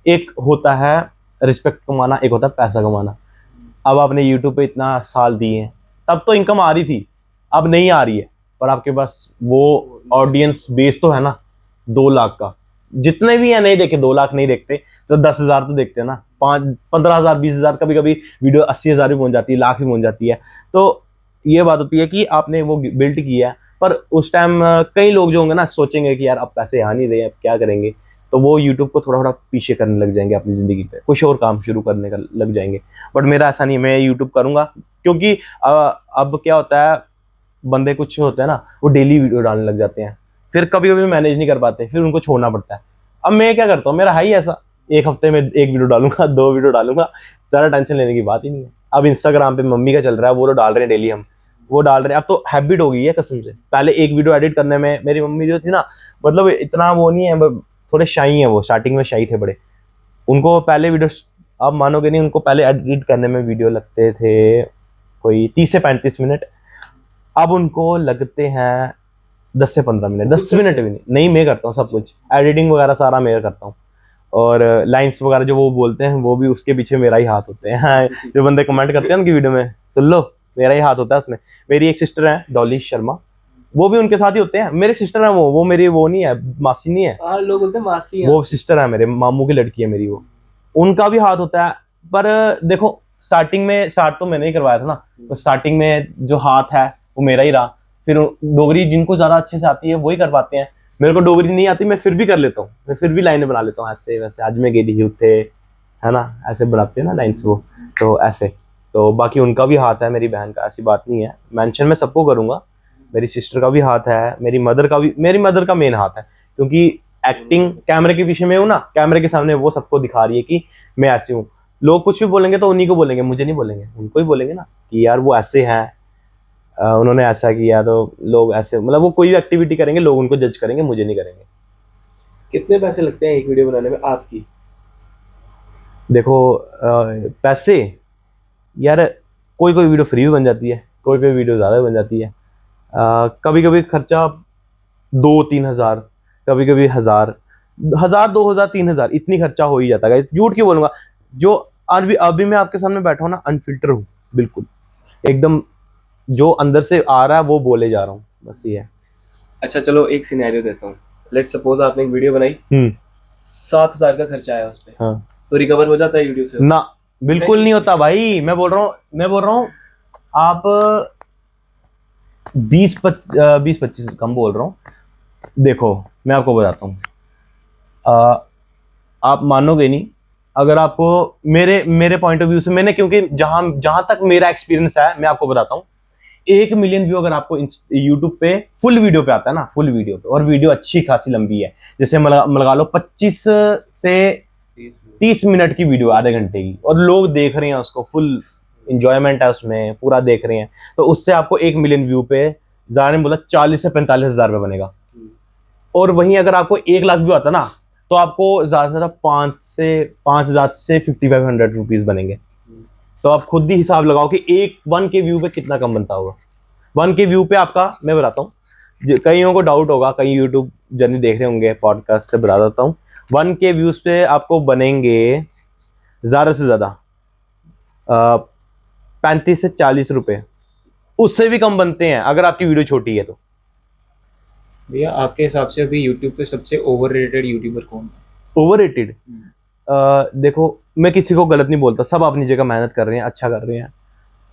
Speaker 2: एक होता है रिस्पेक्ट कमाना, एक होता है पैसा कमाना। अब आपने यूट्यूब पे इतना साल दिए हैं, तब तो इनकम आ रही थी, अब नहीं आ रही है, पर आपके पास वो ऑडियंस बेस तो है ना 2 लाख का। जितने भी हैं नहीं देखे, 2 लाख नहीं देखते तो 10,000 तो देखते हैं ना, 15,000 20,000, कभी कभी वीडियो 80,000 भी पहुंच जाती है, लाख भी पहुंच जाती है। तो ये बात होती है कि आपने वो बिल्ट किया है, पर उस टाइम कई लोग जो होंगे ना सोचेंगे कि यार अब पैसे आ नहीं रहे, अब क्या करेंगे, तो वो यूट्यूब को थोड़ा थोड़ा पीछे करने लग जाएंगे, अपनी ज़िंदगी पे कुछ और काम शुरू करने का लग जाएंगे। बट मेरा ऐसा नहीं है, मैं यूट्यूब करूँगा, क्योंकि अब क्या होता है, बंदे कुछ होते हैं ना वो डेली वीडियो डालने लग जाते हैं, फिर कभी कभी मैनेज नहीं कर पाते, फिर उनको छोड़ना पड़ता है। अब मैं क्या करता हूँ, मेरा है ही ऐसा, एक हफ्ते में 1 वीडियो डालूंगा 2 वीडियो डालूंगा, ज़्यादा टेंशन लेने की बात ही नहीं है। अब इंस्टाग्राम पे मम्मी का चल रहा है, वो तो डाल रहे हैं डेली, हम वो डाल रहे हैं, अब तो हैबिट हो गई है कसम से। पहले एक वीडियो एडिट करने में मेरी मम्मी जो थी ना, मतलब इतना वो नहीं है, थोड़े शाई है वो, स्टार्टिंग में शाई थे बड़े, उनको पहले वीडियो, आप मानोगे नहीं, उनको पहले एडिट करने में वीडियो लगते थे कोई 30 से 35 मिनट, अब उनको लगते हैं 10 से 15 मिनट, 10 मिनट भी नहीं, मैं करता हूँ सब कुछ, एडिटिंग वगैरह सारा मैं करता हूँ, और लाइंस वगैरह जो वो बोलते हैं वो भी उसके पीछे मेरा ही हाथ होते हैं। हाँ, जो बंदे कमेंट करते हैं उनकी वीडियो में, सुन लो मेरा ही हाथ होता है उसमें। मेरी एक सिस्टर है डॉली शर्मा, वो भी उनके साथ ही होते हैं, मेरे सिस्टर है वो मेरी वो नहीं है, मासी नहीं है,
Speaker 3: हाँ लोग बोलते हैं मासी है।
Speaker 2: वो सिस्टर है, मेरे मामू की लड़की है मेरी, वो उनका भी हाथ होता है। पर देखो स्टार्टिंग में, स्टार्ट तो मैंने ही करवाया था ना, तो स्टार्टिंग में जो हाथ है वो मेरा ही रहा। फिर डोगरी जिनको ज़्यादा अच्छे से आती है वही कर पाते हैं, मेरे को डोगरी नहीं आती, मैं फिर भी कर लेता हूँ, मैं फिर भी लाइनें बना लेता हूँ ऐसे वैसे, आज मैं गेदी ही थे, है ना, ऐसे बनाते हैं ना लाइन्स वो, तो ऐसे। तो बाकी उनका भी हाथ है, मेरी बहन का, ऐसी बात नहीं है, मेंशन मैं सबको करूँगा। मेरी सिस्टर का भी हाथ है, मेरी मदर का भी, मेरी मदर का मेन हाथ है, क्योंकि एक्टिंग कैमरे के पीछे में हूँ ना, कैमरे के सामने वो सबको दिखा रही है कि मैं ऐसी हूँ। लोग कुछ भी बोलेंगे तो उन्हीं को बोलेंगे, मुझे नहीं बोलेंगे, उनको ही बोलेंगे ना कि यार वो ऐसे हैं, उन्होंने ऐसा किया, तो लोग ऐसे, मतलब वो कोई भी एक्टिविटी करेंगे लोग उनको जज करेंगे, मुझे नहीं करेंगे।
Speaker 3: कितने पैसे लगते हैं एक वीडियो बनाने में आपकी?
Speaker 2: देखो पैसे यार, कोई कोई वीडियो फ्री भी बन जाती है, कोई कोई वीडियो ज़्यादा भी बन जाती है। कभी कभी खर्चा 2-3 हज़ार, कभी कभी 1,000, 2,000, 3,000, इतनी खर्चा हो ही जाता है। झूठ क्यों बोलूँगा, जो अभी अभी मैं आपके सामने बैठा हूँ ना, अनफिल्टर हूँ बिल्कुल, एकदम जो अंदर से आ रहा है वो बोले जा रहा हूँ, बस ये है।
Speaker 3: अच्छा चलो एक सिनेरियो देता हूँ, लेट सपोज आपने एक वीडियो बनाई, 7,000 का खर्चा आया उस पे,
Speaker 2: हाँ
Speaker 3: तो रिकवर हो जाता है यूट्यूब से?
Speaker 2: ना, बिल्कुल नहीं होता भाई, मैं बोल रहा हूँ आप 20-25 कम बोल रहा हूँ। देखो मैं आपको बताता हूँ, आप मानोगे नहीं, अगर आपको मेरे मेरे पॉइंट ऑफ व्यू से, मैंने क्योंकि जहां जहां तक मेरा एक्सपीरियंस है मैं आपको बताता हूँ, 1 मिलियन व्यू अगर आपको यूट्यूब पे फुल वीडियो पे आता है ना, फुल वीडियो पे, और वीडियो अच्छी खासी लंबी है, जैसे लगा लो 25 से 30 मिनट की वीडियो, आधे घंटे की, और लोग देख रहे हैं उसको, फुल इंजॉयमेंट है उसमें, पूरा देख रहे हैं, तो उससे आपको 1 मिलियन व्यू पे ज़्यादा नहीं बोला 40 से 45 हज़ार रुपये बनेगा। और वहीं अगर आपको 1 लाख व्यू आता ना, तो आपको ज़्यादा से ज़्यादा 5,000 से 5,500 रुपीज़ बनेंगे। तो आप खुद ही हिसाब लगाओ कि 1 के व्यू पे कितना कम बनता होगा। 1 के व्यू पे आपका, मैं बताता हूँ, कईयों को डाउट होगा, कई यूट्यूब जर्नी देख रहे होंगे, पॉडकास्ट से बता देता हूँ, 1 के व्यूज़ पे आपको बनेंगे ज़्यादा से ज़्यादा 35 से 40 रुपये, उससे भी कम बनते हैं अगर आपकी वीडियो छोटी है तो।
Speaker 1: भैया आपके हिसाब से अभी यूट्यूब पे सबसे ओवररेटेड यूट्यूबर कौन है?
Speaker 2: ओवररेटेड, देखो मैं किसी को गलत नहीं बोलता, सब अपनी जगह मेहनत कर रहे हैं, अच्छा कर रहे हैं,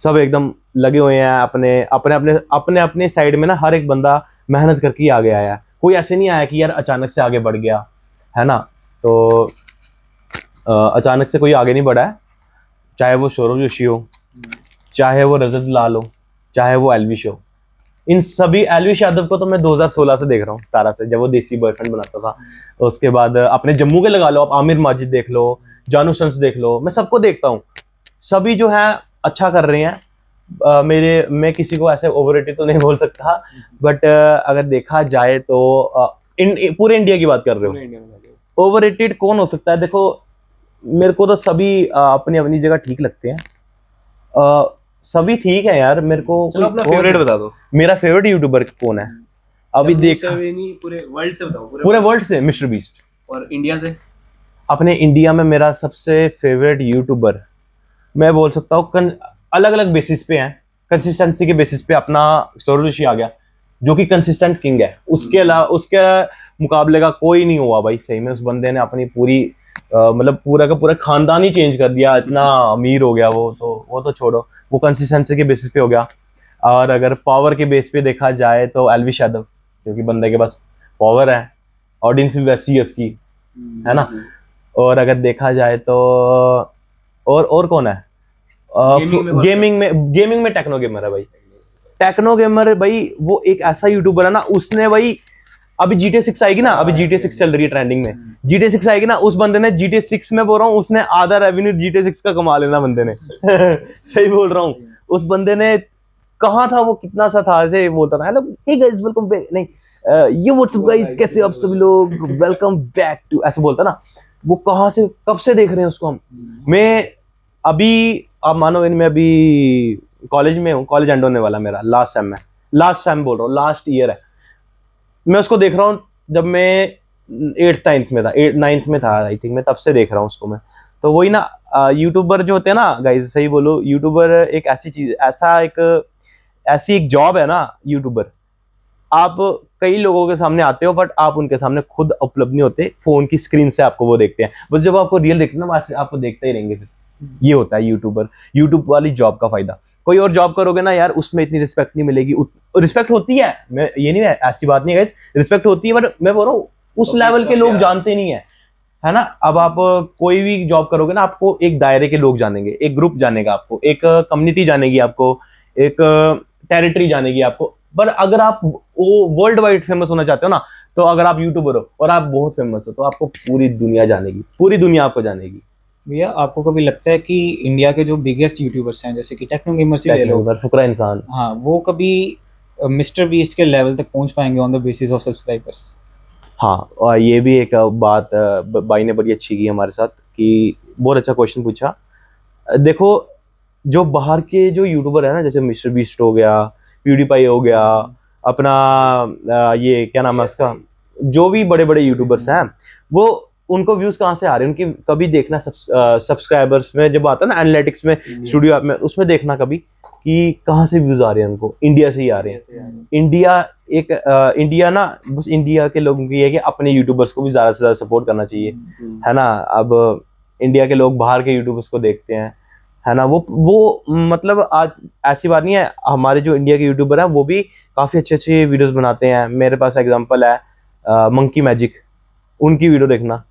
Speaker 2: सब एकदम लगे हुए हैं अपने अपने अपने अपने अपने साइड में ना, हर एक बंदा मेहनत करके ही आगे आया है, कोई ऐसे नहीं आया कि यार अचानक से आगे बढ़ गया, है ना। तो अचानक से कोई आगे नहीं बढ़ा है, चाहे वो सौरभ जोशी हो, चाहे वो रजत लाल हो, चाहे वो एलविश हो, इन सभी, एलविश यादव को तो मैं 2016 से देख रहा हूँ, 17 से, जब वो देसी बॉयफ्रेंड बनाता था। उसके बाद अपने जम्मू के लगा लो, आप आमिर माजिद देख लो, जानू सन्स देख लो, मैं सबको देखता हूँ। सभी जो है अच्छा कर रहे हैं। मैं किसी को ऐसे ओवररेटेड तो नहीं बोल सकता, बट अगर देखा जाए तो पूरे इंडिया की बात कर रहे हो, ओवररेटेड कौन हो सकता है? देखो, मेरे को तो सभी अपनी अपनी जगह ठीक लगते हैं। सभी ठीक है यार, मेरे को
Speaker 3: चलो अपना फेवरेट बता दो।
Speaker 2: मेरा फेवरेट यूट्यूबर कौन है अभी
Speaker 3: जम्मू
Speaker 2: देखा?
Speaker 3: से भी नहीं, पूरे वर्ल्ड से बताओ।
Speaker 2: पूरे वर्ल्ड से मिस्टर बीस्ट।
Speaker 3: और इंडिया से?
Speaker 2: अपने इंडिया में मेरा सबसे फेवरेट यूट्यूबर मैं बोल सकता हूँ, अलग अलग बेसिस पे हैं, कंसिस्टेंसी के बेसिस पे अपना सौरभ जोशी आ गया, जो कि कंसिस्टेंट किंग है। उसके अलावा उसके मुकाबले का कोई नहीं हुआ भाई, सही में। उस बंदे ने अपनी पूरी मतलब पूरा का पूरा खानदान ही चेंज कर दिया, इतना अमीर हो गया वो तो छोड़ो, वो कंसिस्टेंसी के बेसिस पे हो गया। और अगर पावर के बेस पे देखा जाए तो एलविश यादव, क्योंकि बंदे के पास पावर है, ऑडियंस भी वैसी है उसकी, है ना। और अगर देखा जाए तो और कौन है? गेमिंग में टेक्नो गेमर है भाई। टेक्नो गेमर भाई वो एक ऐसा यूट्यूबर है ना, उसने भाई अभी GTA 6 आएगी ना, अभी GTA 6 चल रही है ट्रेंडिंग में, GTA 6 आएगी ना, उस बंदे ने GTA 6 में बोल रहा हूँ, उसने आधा रेवेन्यू GTA 6 का कमा लेना बंदे ने सही बोल रहा हूँ। उस बंदे ने कहाँ था वो, कितना सा था, ऐसे बोलता था, hello hey guys welcome back, नहीं ये व्हाट्सअप गाइस, कैसे हो आप सभी लोग, वेलकम बैक टू, ऐसे बोलता ना। वो कहाँ से कब से देख रहे हैं उसको हम। मैं अभी, आप मानो मैं अभी कॉलेज में हूँ, कॉलेज एंड होने वाला मेरा, लास्ट सेम बोल रहा हूँ, लास्ट ईयर है। मैं उसको देख रहा हूँ जब मैं 8th 9th में था, 9th में था आई थिंक, मैं तब से देख रहा हूँ उसको मैं। तो वही ना, यूट्यूबर जो होते हैं ना गाइस, सही बोलो, यूट्यूबर एक ऐसी चीज, ऐसी एक जॉब है ना यूट्यूबर। आप कई लोगों के सामने आते हो, बट आप उनके सामने खुद उपलब्ध नहीं होते, फोन की स्क्रीन से आपको वो देखते हैं, बस जब आपको रियल देखते हैं ना, वैसे आपको देखते ही रहेंगे। फिर ये होता है यूट्यूब वाली जॉब का फायदा। कोई और जॉब करोगे ना यार, उसमें इतनी रिस्पेक्ट नहीं मिलेगी। रिस्पेक्ट होती है, मैं ये नहीं है, ऐसी बात नहीं है, रिस्पेक्ट होती है, बट मैं बोल रहा हूँ उस लेवल के लोग जानते नहीं है ना। अब आप कोई भी जॉब करोगे ना, आपको एक दायरे के लोग जानेंगे, एक ग्रुप जानेगा आपको, एक कम्युनिटी जानेगी आपको, एक टेरिटरी जानेगी आपको। पर अगर आप वो वर्ल्ड वाइड फेमस होना चाहते हो ना, तो अगर आप यूट्यूबर हो और आप बहुत फेमस हो, तो आपको पूरी दुनिया जानेगी, पूरी दुनिया आपको जानेगी।
Speaker 1: भैया आपको कभी लगता है कि इंडिया के जो बिगेस्ट यूट्यूबर्स हैं, जैसे कि टेक्नो गेमर्स ही ले लो,
Speaker 2: फुकरा इंसान,
Speaker 1: हाँ, वो कभी मिस्टर बीस्ट के लेवल तक पहुंच पाएंगे on the basis of subscribers?
Speaker 2: हाँ, और ये भी एक बात भाई ने बड़ी अच्छी की हमारे साथ, कि बहुत अच्छा क्वेश्चन पूछा। देखो, जो बाहर के जो यूट्यूबर है ना, जैसे मिस्टर बीस्ट हो गया, प्यूडीपाई हो गया, अपना ये क्या नाम है उसका, जो भी बड़े बड़े यूट्यूबर्स हैं, वो उनको व्यूज कहाँ से आ रहे हैं, उनकी कभी देखना सब्सक्राइबर्स में जब आता है ना, एनालिटिक्स में, स्टूडियो ऐप में, उसमें देखना कभी कि कहाँ से व्यूज आ रहे हैं उनको। इंडिया से ही आ रहे हैं। इंडिया ना, बस इंडिया के लोगों की है कि अपने यूट्यूबर्स को भी ज्यादा से ज्यादा सपोर्ट करना चाहिए, है ना। अब इंडिया के लोग बाहर के यूट्यूबर्स को देखते हैं, है ना। वो मतलब आज ऐसी बात नहीं है, हमारे जो इंडिया के यूट्यूबर हैं वो भी काफी अच्छे अच्छे वीडियोस बनाते हैं। मेरे पास एग्जांपल है मंकी मैजिक, उनकी वीडियो देखना,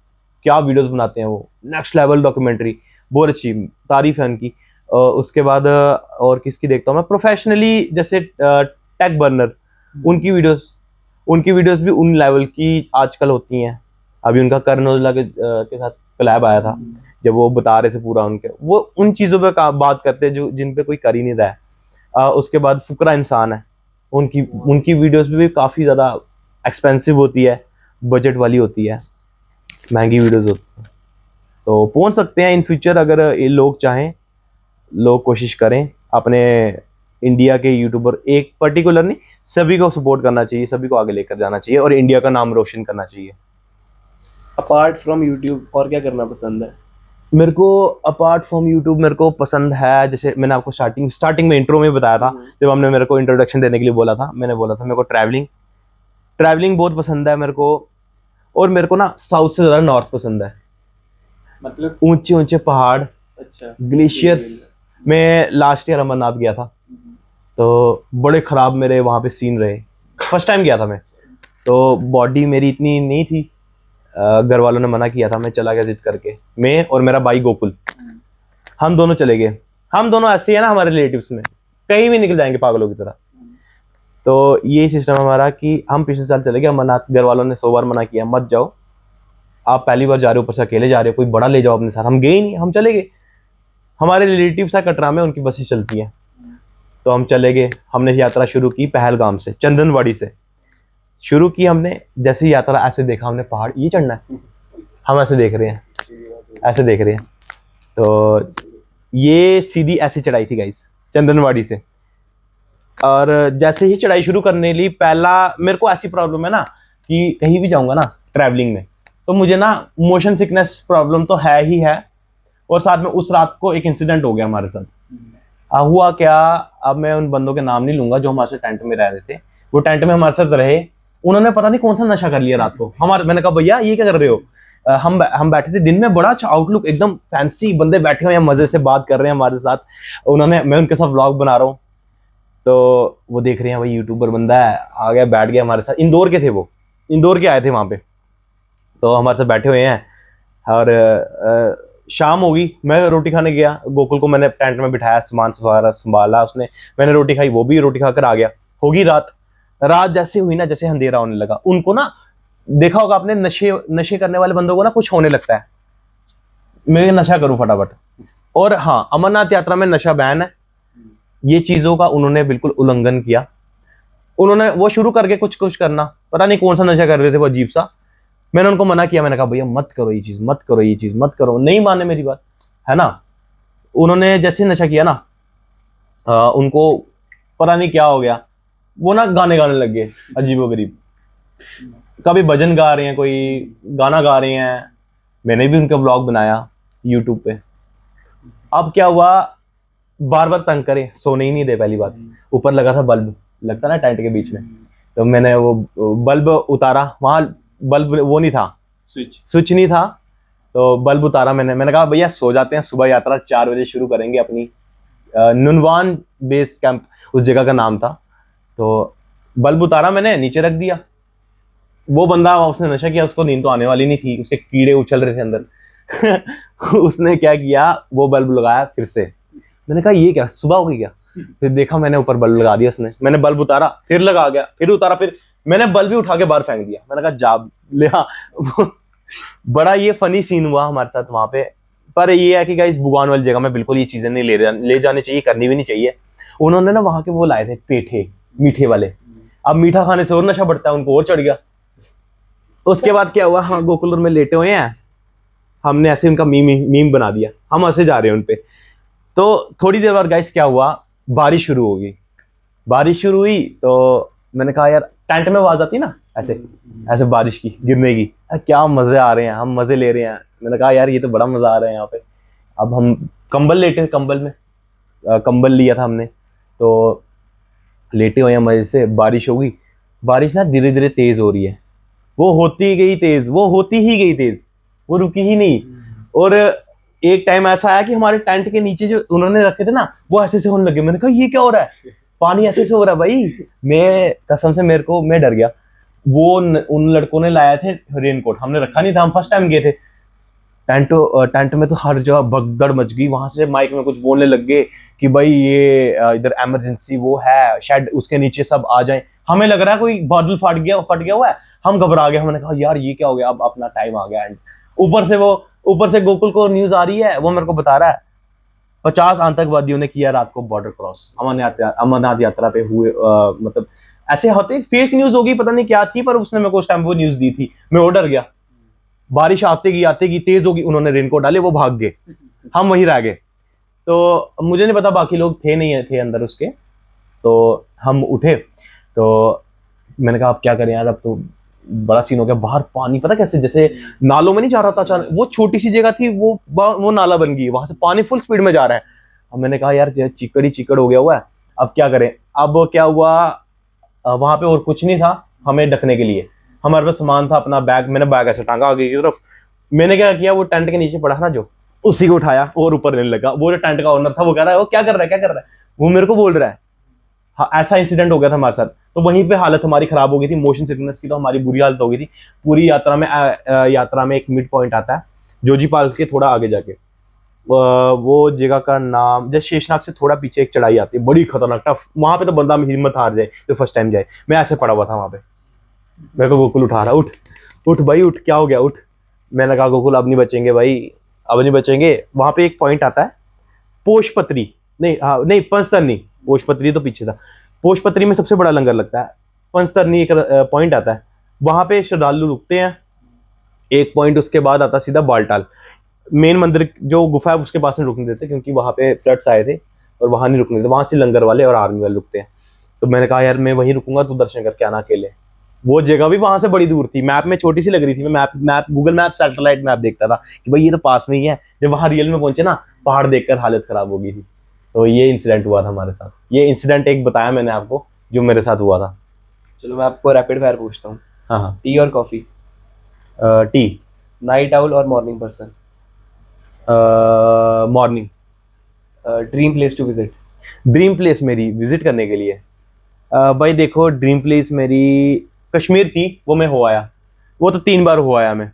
Speaker 2: क्या वीडियोस बनाते हैं वो, नेक्स्ट लेवल डॉक्यूमेंट्री, बहुत अच्छी तारीफ है उनकी। उसके बाद और किसकी देखता हूँ मैं प्रोफेशनली, जैसे टेक बर्नर, उनकी वीडियोस भी उन लेवल की आजकल होती हैं। अभी उनका करण औजला के साथ कोलैब आया था, जब वो बता रहे थे पूरा उनके, वो उन चीज़ों पे बात करते हैं जो जिन पे कोई कर ही नहीं रहा है। उसके बाद फुकरा इंसान है, उनकी वीडियोस भी काफ़ी ज़्यादा एक्सपेंसिव होती है, बजट वाली होती है, महंगी वीडियोस होती है। तो पहुंच सकते हैं इन फ्यूचर, अगर ये लोग चाहें, लोग कोशिश करें। अपने इंडिया के यूट्यूबर, एक पर्टिकुलर नहीं, सभी को सपोर्ट करना चाहिए, सभी को आगे लेकर जाना चाहिए और इंडिया का नाम रोशन करना चाहिए।
Speaker 3: अपार्ट फ्रॉम यूट्यूब और क्या करना पसंद है?
Speaker 2: मेरे को अपार्ट फ्रॉम यूट्यूब मेरे को पसंद है, जैसे मैंने आपको स्टार्टिंग में इंट्रो में बताया था, जब हमने मेरे को इंट्रोडक्शन देने के लिए बोला था, मैंने बोला था मेरे को ट्रैवलिंग बहुत पसंद है मेरे को। और मेरे को ना साउथ से ज़्यादा नॉर्थ पसंद है,
Speaker 3: मतलब
Speaker 2: ऊंचे ऊंचे पहाड़,
Speaker 3: अच्छा,
Speaker 2: ग्लेशियर्स। मैं लास्ट ईयर अमरनाथ गया था, तो बड़े ख़राब मेरे वहाँ पे सीन रहे। फर्स्ट टाइम गया था मैं, तो बॉडी मेरी इतनी नहीं थी, घर वालों ने मना किया था, मैं चला गया जिद करके, मैं और मेरा भाई गोकुल, हम दोनों चले गए। हम दोनों ऐसे ही है ना, हमारे रिलेटिव्स में कहीं भी निकल जाएंगे पागलों की तरह। तो ये सिस्टम हमारा कि हम पिछले साल चले गए अमरनाथ, घर वालों ने 100 बार मना किया मत जाओ, आप पहली बार जा रहे हो, ऊपर से अकेले जा रहे हो, कोई बड़ा ले जाओ अपने साथ। हम गए ही नहीं, हम चले गए। हमारे रिलेटिव्स है कटरा में, उनकी बसें चलती हैं, तो हम चले गए। हमने यात्रा शुरू की पहलगाम से, चंदनवाड़ी से शुरू की हमने। जैसे ही यात्रा ऐसे देखा हमने, पहाड़ ये चढ़ना है, हम ऐसे देख रहे हैं, ऐसे देख रहे हैं। तो ये सीधी ऐसी चढ़ाई थी गाइस चंदनवाड़ी से। और जैसे ही चढ़ाई शुरू करने ली, पहला मेरे को ऐसी प्रॉब्लम है ना कि कहीं भी जाऊंगा ना ट्रैवलिंग में, तो मुझे ना मोशन सिकनेस प्रॉब्लम तो है ही है। और साथ में उस रात को एक इंसिडेंट हो गया हमारे साथ। हुआ क्या, अब मैं उन बंदों के नाम नहीं लूंगा जो हमारे साथ टेंट में रह रहे थे। वो टेंट में हमारे साथ रहे, उन्होंने पता नहीं कौन सा नशा कर लिया रात को हमारे। मैंने कहा भैया ये क्या कर रहे हो? हम बैठे थे दिन में, बड़ा अच्छा आउटलुक, एकदम फैंसी बंदे बैठे हुए हैं, मजे से बात कर रहे हैं हमारे साथ। मैं उनके साथ व्लॉग बना रहा हूँ, तो वो देख रहे हैं भाई यूट्यूबर बंदा है, आ गया बैठ गया हमारे साथ। इंदौर के थे वो, इंदौर के आए थे वहाँ पे, तो हमारे साथ बैठे हुए हैं। और शाम होगी, मैं रोटी खाने गया, गोकुल को मैंने टेंट में बिठाया, सामान वगैरह संभाला उसने, मैंने रोटी खाई, वो भी रोटी खाकर आ गया। होगी रात, रात जैसे हुई ना, जैसे अंधेरा होने लगा, उनको ना देखा होगा आपने, नशे करने वाले बंदों को ना कुछ होने लगता है, मैं नशा करूं फटाफट। और हाँ, अमरनाथ यात्रा में नशा बैन है, ये चीजों का उन्होंने बिल्कुल उल्लंघन किया। उन्होंने वो शुरू करके कुछ कुछ करना, पता नहीं कौन सा नशा कर रहे थे वो अजीब सा। मैंने उनको मना किया, मैंने कहा भैया मत करो ये चीज, मत करो ये चीज, मत करो। नहीं माने मेरी बात, है ना। उन्होंने जैसे नशा किया ना, उनको पता नहीं क्या हो गया, वो ना गाने गाने लग गए अजीबोगरीब। कभी भजन गा रहे हैं, कोई गाना गा रहे हैं। मैंने भी उनका ब्लॉग बनाया यूट्यूब पे। अब क्या हुआ, बार बार तंग करे, सोने ही नहीं दे। पहली बात, ऊपर लगा था बल्ब, लगता ना टेंट के बीच में, तो मैंने वो बल्ब उतारा, वहां बल्ब वो नहीं था, स्विच नहीं था, तो बल्ब उतारा। मैंने कहा भैया सो जाते हैं, सुबह यात्रा 4 बजे शुरू करेंगे अपनी। नुनवान बेस कैंप उस जगह का नाम था। तो बल्ब उतारा, मैंने नीचे रख दिया। वो बंदा, उसने नशा किया, उसको नींद तो आने वाली नहीं थी, उसके कीड़े उछल रहे थे अंदर। उसने क्या किया, वो बल्ब लगाया फिर से। मैंने कहा ये क्या, सुबह हो गई क्या? फिर देखा मैंने, ऊपर बल्ब लगा दिया उसने। मैंने बल्ब उतारा, फिर लगा गया, फिर उतारा, फिर मैंने बल्ब भी उठा के बाहर फेंक दिया। मैंने कहा जा ले आ। बड़ा ये फनी सीन हुआ हमारे साथ वहां पे। पर ये है कि गाइस, भगवान वाली जगह में बिल्कुल ये चीजें नहीं ले जानी चाहिए, करनी भी नहीं चाहिए। उन्होंने ना वहां के वो लाए थे पेठे, मीठे वाले। अब मीठा खाने से और नशा बढ़ता है, उनको और चढ़ गया। उसके बाद क्या हुआ, हाँ गोकुल में लेटे हुए हैं, हमने ऐसे उनका मीम बना दिया, हम हंसे जा रहे हैं उनपे। तो थोड़ी देर बाद गाइस क्या हुआ, बारिश शुरू हो गई। बारिश शुरू हुई तो मैंने कहा यार, टेंट में आवाज आती ना ऐसे ऐसे बारिश की गिरने की, क्या मजे आ रहे हैं, हम मजे ले रहे हैं। मैंने कहा यार ये तो बड़ा मजा आ रहा है यहाँ पे। अब हम कंबल लेटे, कंबल में कंबल लिया था हमने, तो लेटे हुए हैं मजे से। बारिश हो गई, बारिश ना धीरे धीरे तेज हो रही है, वो होती ही गई तेज, वो होती ही गई तेज, वो रुकी ही नहीं। और एक टाइम ऐसा आया कि हमारे टेंट के नीचे जो उन्होंने रखे थे ना, वो ऐसे से होने लगे। मैंने कहा ये क्या हो रहा है, पानी ऐसे से हो रहा है भाई। मैं कसम से मैं डर गया। उन लड़कों ने लाया थे रेनकोट, हमने रखा नहीं था, हम फर्स्ट टाइम गए थे। टेंट में तो हर जगह भगदड़ मच गई। वहां से माइक में कुछ बोलने लग गए कि भाई ये इधर इमरजेंसी वो है, शायद उसके नीचे सब आ जाएं। हमें लग रहा है कोई बादल फट गया हुआ है, हम घबरा गए। हमने कहा यार ये क्या हो गया, अब अपना टाइम आ गया। एंड ऊपर से गोकुल को न्यूज आ रही है, वो मेरे को बता रहा है 50 आतंकवादियों ने किया रात को बॉर्डर क्रॉस, अमरनाथ यात्रा पे हुए। मतलब ऐसे होते, फेक न्यूज होगी, पता नहीं क्या थी, पर उसने मेरे को उस टाइम वो न्यूज दी थी। मैं और डर गया। बारिश आते की तेज होगी, उन्होंने रेनकोट डाले, वो भाग गए, हम वहीं रह गए। तो मुझे नहीं पता बाकी लोग थे नहीं थे अंदर उसके। तो हम उठे, तो मैंने कहा अब क्या करें यार, अब तो बड़ा सीन हो गया। बाहर पानी पता कैसे, जैसे नालों में नहीं जा रहा था अचानक, वो छोटी सी जगह थी, वो नाला बन गई, वहां से पानी फुल स्पीड में जा रहा है। अब मैंने कहा यार चिकड़ ही चिकड़ हो गया हुआ है, अब क्या करें। अब क्या हुआ, वहां पे और कुछ नहीं था हमें ढकने के लिए। हमारे पास सामान था, अपना बैग, मैंने बैग ऐसे टांगा आगे की तरफ। मैंने क्या किया, वो टेंट के नीचे पड़ा ना जो, उसी को उठाया और ऊपर लेने लगा। वो जो टेंट का ओनर था, वो कह रहा है वो क्या कर रहा है, वो मेरे को बोल रहा है। हाँ, ऐसा इंसिडेंट हो गया था हमारे साथ। तो वहीं पे हालत हमारी खराब हो गई थी, मोशन सिकनेस की तो हमारी बुरी हालत हो गई थी पूरी यात्रा में। यात्रा में एक मिड पॉइंट आता है जोजी पाल्स के थोड़ा आगे जाके, वो जगह का नाम, जैसे शेषनाग से थोड़ा पीछे एक चढ़ाई आती है, बड़ी खतरनाक टफ, वहां पे तो बंदा हिम्मत हार जाए जो फर्स्ट टाइम जाए। मैं ऐसे पड़ा हुआ था वहां पे, मेरे को गोकुल उठा रहा, उठ उठ भाई उठ, क्या हो गया उठ। मैंने कहा गोकुल अब नहीं बचेंगे भाई, अब नहीं बचेंगे। वहां पे एक पॉइंट आता है पोषपत्री, नहीं हाँ नहीं पंचतरनी, पोषपत्री तो पीछे था। पोषपत्री में सबसे बड़ा लंगर लगता है, पंचतरनी एक पॉइंट आता है, वहां पे श्रद्धालु रुकते हैं। एक पॉइंट उसके बाद आता है सीधा बालटाल, मेन मंदिर जो गुफा है उसके पास नहीं रुकने देते क्योंकि वहां पे फ्लड्स आए थे और वहां नहीं रुकने देते, वहां से लंगर वाले और आर्मी वाले रुकते हैं। तो मैंने कहा यार मैं वहीं रुकूंगा, तू दर्शन करके आना अकेले। वो जगह भी वहां से बड़ी दूर थी, मैप में छोटी सी लग रही थी, मैं map map Google map satellite map देखता था कि भाई ये तो पास में ही है। जब वहां रियल में पहुंचे ना, पहाड़ देखकर हालत खराब हो गई थी। तो ये इंसिडेंट हुआ था हमारे साथ, ये इंसिडेंट एक बताया मैंने आपको जो मेरे साथ हुआ था।
Speaker 3: चलो मैं आपको रैपिड फायर पूछता हूँ।
Speaker 2: हाँ हाँ।
Speaker 3: टी और कॉफी?
Speaker 2: टी।
Speaker 3: नाइट आउल और morning person?
Speaker 2: Morning.
Speaker 3: Dream place to visit?
Speaker 2: Dream place मेरी विजिट करने के लिए, भाई देखो ड्रीम प्लेस मेरी कश्मीर थी, वो मैं हो आया, वो तो 3 बार हो आया मैं।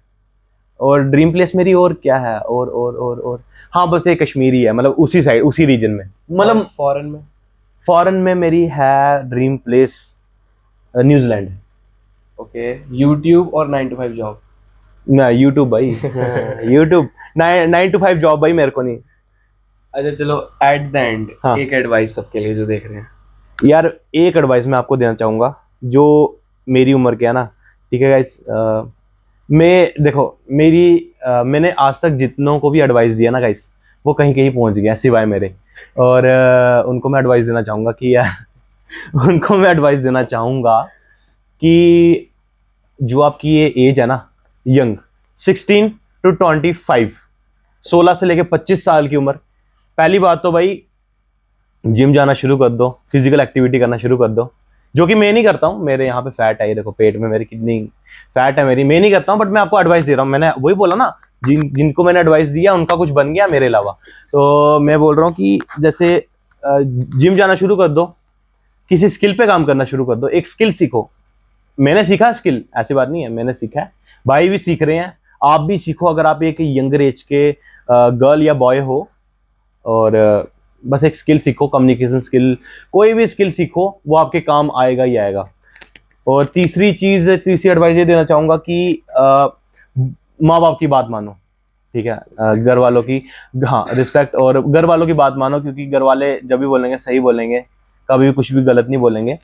Speaker 2: और ड्रीम प्लेस मेरी और क्या है, और हाँ बस ये कश्मीर ही है, मतलब उसी साइड उसी रीजन में, मतलब
Speaker 3: फॉरेन में?
Speaker 2: फॉरेन में मेरी है dream place New Zealand.
Speaker 3: Okay. YouTube और 9 to 5 जॉब?
Speaker 2: ना यूट्यूब भाई, यूट्यूब। 9 to 5 जॉब भाई मेरे को नहीं।
Speaker 3: अच्छा चलो एट द एंड
Speaker 2: हाँ।
Speaker 3: एक एडवाइस सबके लिए जो देख रहे हैं।
Speaker 2: यार एक एडवाइस मैं आपको देना चाहूँगा जो मेरी उम्र के है ना, ठीक है गाइस, मैं देखो मैंने आज तक जितनों को भी एडवाइस दिया ना गाइस, वो कहीं कहीं पहुंच गया सिवाय मेरे। और उनको मैं एडवाइस देना चाहूँगा कि यार उनको मैं एडवाइस देना चाहूँगा कि जो आपकी ये एज है ना, यंग 16 to 25, 16 से लेके 25 साल की उम्र, पहली बात तो भाई जिम जाना शुरू कर दो, फिजिकल एक्टिविटी करना शुरू कर दो, जो कि मैं नहीं करता हूँ। मेरे यहाँ पे फैट है, ये देखो पेट में मेरी कितनी फैट है मेरी, मैं नहीं करता हूँ, बट मैं आपको एडवाइस दे रहा हूँ। मैंने वही बोला ना, जिनको मैंने एडवाइस दिया उनका कुछ बन गया मेरे अलावा। तो मैं बोल रहा हूँ कि जैसे जिम जाना शुरू कर दो, किसी स्किल पे काम करना शुरू कर दो, एक स्किल सीखो। मैंने सीखा स्किल, ऐसी बात नहीं है, मैंने सीखा है, भाई भी सीख रहे हैं, आप भी सीखो। अगर आप एक यंगर एज के गर्ल या बॉय हो और बस एक स्किल सीखो, कम्युनिकेशन स्किल, कोई भी स्किल सीखो, वो आपके काम आएगा ही आएगा। और तीसरी एडवाइस ये देना चाहूँगा कि माँ बाप की बात मानो, ठीक है, घर वालों की, हाँ रिस्पेक्ट, और घर वालों की बात मानो, क्योंकि घर वाले जब भी बोलेंगे सही बोलेंगे, कभी भी कुछ भी गलत नहीं बोलेंगे।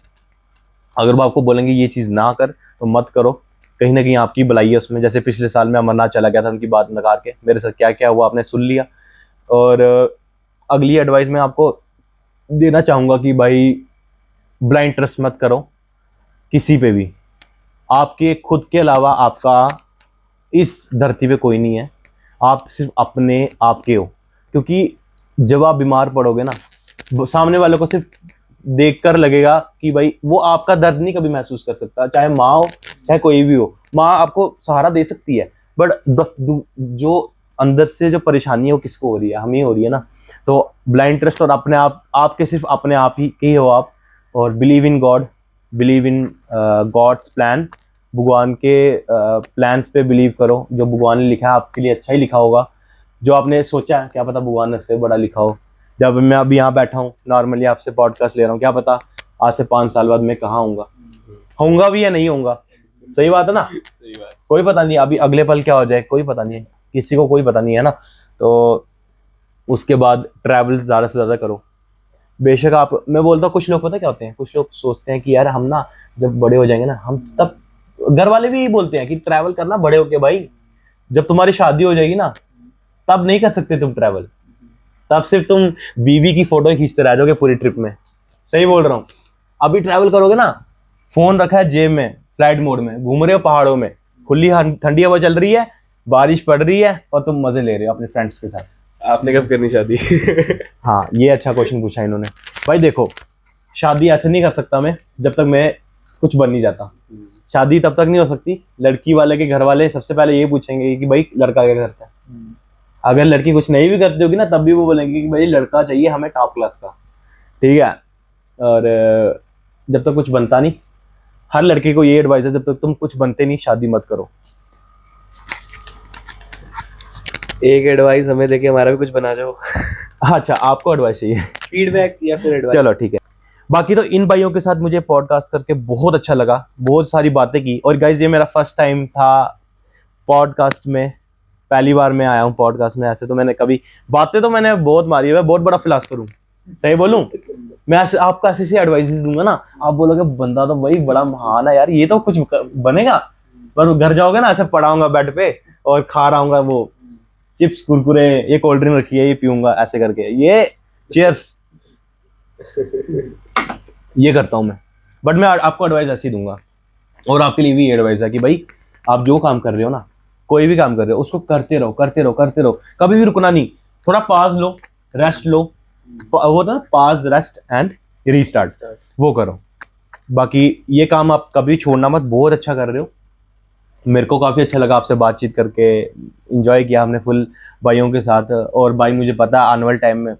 Speaker 2: अगर वो आपको बोलेंगे ये चीज़ ना कर तो मत करो, कहीं ना कहीं आपकी भलाई है उसमें। जैसे पिछले साल मैं अमरनाथ चला गया था, उनकी बात नकार के, मेरे साथ क्या क्या हुआ आपने सुन लिया। और अगली एडवाइस मैं आपको देना चाहूँगा कि भाई ब्लाइंड ट्रस्ट मत करो किसी पे भी, आपके खुद के अलावा आपका इस धरती पे कोई नहीं है, आप सिर्फ अपने आप के हो। क्योंकि जब आप बीमार पड़ोगे ना, सामने वालों को सिर्फ देखकर लगेगा कि भाई वो आपका दर्द नहीं कभी महसूस कर सकता, चाहे माँ हो चाहे कोई भी हो। माँ आपको सहारा दे सकती है, बट जो अंदर से जो परेशानी है वो किसको हो रही है, हमें हो रही है ना। तो ब्लाइंड ट्रस्ट और अपने आप, आपके सिर्फ अपने आप ही के हो आप। और believe in God, believe in God's plan, भगवान के प्लान्स पे बिलीव करो। जो भगवान ने लिखा है आपके लिए अच्छा ही लिखा होगा, जो आपने सोचा है क्या पता भगवान ने उससे बड़ा लिखा हो। जब मैं अभी यहाँ बैठा हूँ नॉर्मली आपसे पॉडकास्ट ले रहा हूँ, क्या पता आज से 5 साल बाद मैं कहाँ होऊंगा भी या नहीं होऊंगा। सही बात है ना,
Speaker 3: सही बात।
Speaker 2: कोई पता नहीं, अभी अगले पल क्या हो जाए कोई पता नहीं है, किसी को कोई पता नहीं है ना। तो उसके बाद ट्रैवल ज़्यादा से ज़्यादा करो। बेशक आप, मैं बोलता हूँ कुछ लोग पता क्या होते हैं, कुछ लोग सोचते हैं कि यार हम ना जब बड़े हो जाएंगे ना, हम तब, घर वाले भी बोलते हैं कि ट्रैवल करना बड़े होके भाई, जब तुम्हारी शादी हो जाएगी ना तब नहीं कर सकते तुम ट्रैवल, तब सिर्फ तुम बीवी की फोटो खींचते रह जाओगे पूरी ट्रिप में। सही बोल रहा हूँ, अभी ट्रैवल करोगे ना, फोन रखा है जेब में, फ्लाइट मोड में, घूम रहे हो पहाड़ों में, खुली ठंडी हवा चल रही है, बारिश पड़ रही है और तुम मजे ले रहे हो अपने फ्रेंड्स के साथ।
Speaker 3: आपने कब करनी शादी?
Speaker 2: हाँ ये अच्छा क्वेश्चन पूछा इन्होंने। भाई देखो शादी ऐसे नहीं कर सकता मैं जब तक मैं कुछ बन नहीं जाता। शादी तब तक नहीं हो सकती, लड़की वाले के घर वाले सबसे पहले ये पूछेंगे कि भाई लड़का क्या करता है। अगर लड़की कुछ नहीं भी करती होगी ना, तब भी वो बोलेंगे कि भाई लड़का चाहिए हमें टॉप क्लास का, ठीक है। और जब तक कुछ बनता नहीं, हर लड़के को ये एडवाइस है, जब तक तुम कुछ बनते नहीं शादी मत करो।
Speaker 3: एक एडवाइस हमें देके हमारा भी कुछ बना जाओ,
Speaker 2: अच्छा, आपको एडवाइस चाहिए?
Speaker 3: फीडबैक या फिर एडवाइस।
Speaker 2: चलो ठीक है। बाकी तो इन भाइयों के साथ मुझे पॉडकास्ट करके बहुत अच्छा लगा, बहुत सारी बातें की। और गाइज ये मेरा फर्स्ट टाइम था पॉडकास्ट में, पहली बार मैं आया हूँ पॉडकास्ट में। ऐसे तो मैंने कभी बातें तो मैंने बहुत मारी है, मैं बहुत बड़ा फिलासफर हूँ, सही बोलूँ। मैं ऐसे आपको ऐसे ऐसे एडवाइसेस दूंगा ना, आप बोलोगे बंदा तो भाई बड़ा महान है यार, ये तो कुछ बनेगा। पर घर जाओगे ना, ऐसे पड़ाऊंगा बेड पे और खा रहा हूँ वो चिप्स कुरकुरे, ये कोल्ड ड्रिंक रखी है ये पीऊंगा ऐसे करके, ये चीयर्स, ये करता हूँ मैं। बट मैं आपको एडवाइस ऐसी दूंगा, और आपके लिए भी एडवाइस है कि भाई आप जो काम कर रहे हो ना, कोई भी काम कर रहे हो उसको करते रहो करते रहो करते रहो, कभी भी रुकना नहीं। थोड़ा पाज लो, रेस्ट लो, वो ना पाज रेस्ट एंड रीस्टार्ट, वो करो। बाकी ये काम आप कभी छोड़ना मत, बहुत अच्छा कर रहे हो। मेरे को काफ़ी अच्छा लगा आपसे बातचीत करके, इंजॉय किया हमने फुल भाइयों के साथ। और भाई मुझे पता है आने वाले टाइम में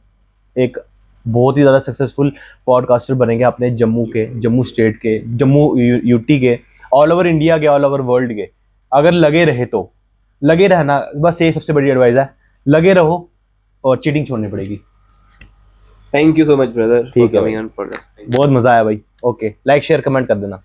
Speaker 2: एक बहुत ही ज़्यादा सक्सेसफुल पॉडकास्टर बनेंगे अपने जम्मू के, जम्मू स्टेट के, जम्मू यूटी के, ऑल ओवर इंडिया के, ऑल ओवर वर्ल्ड के। अगर लगे रहे तो, लगे रहना, बस ये सबसे बड़ी एडवाइस है, लगे रहो और चीटिंग छोड़नी पड़ेगी।
Speaker 3: Thank you so much brother for
Speaker 2: ठीक है
Speaker 3: कमिंग
Speaker 2: भाई,
Speaker 3: ऑन पॉडकास्ट।
Speaker 2: बहुत मज़ा आया भाई। ओके, लाइक शेयर कमेंट कर देना।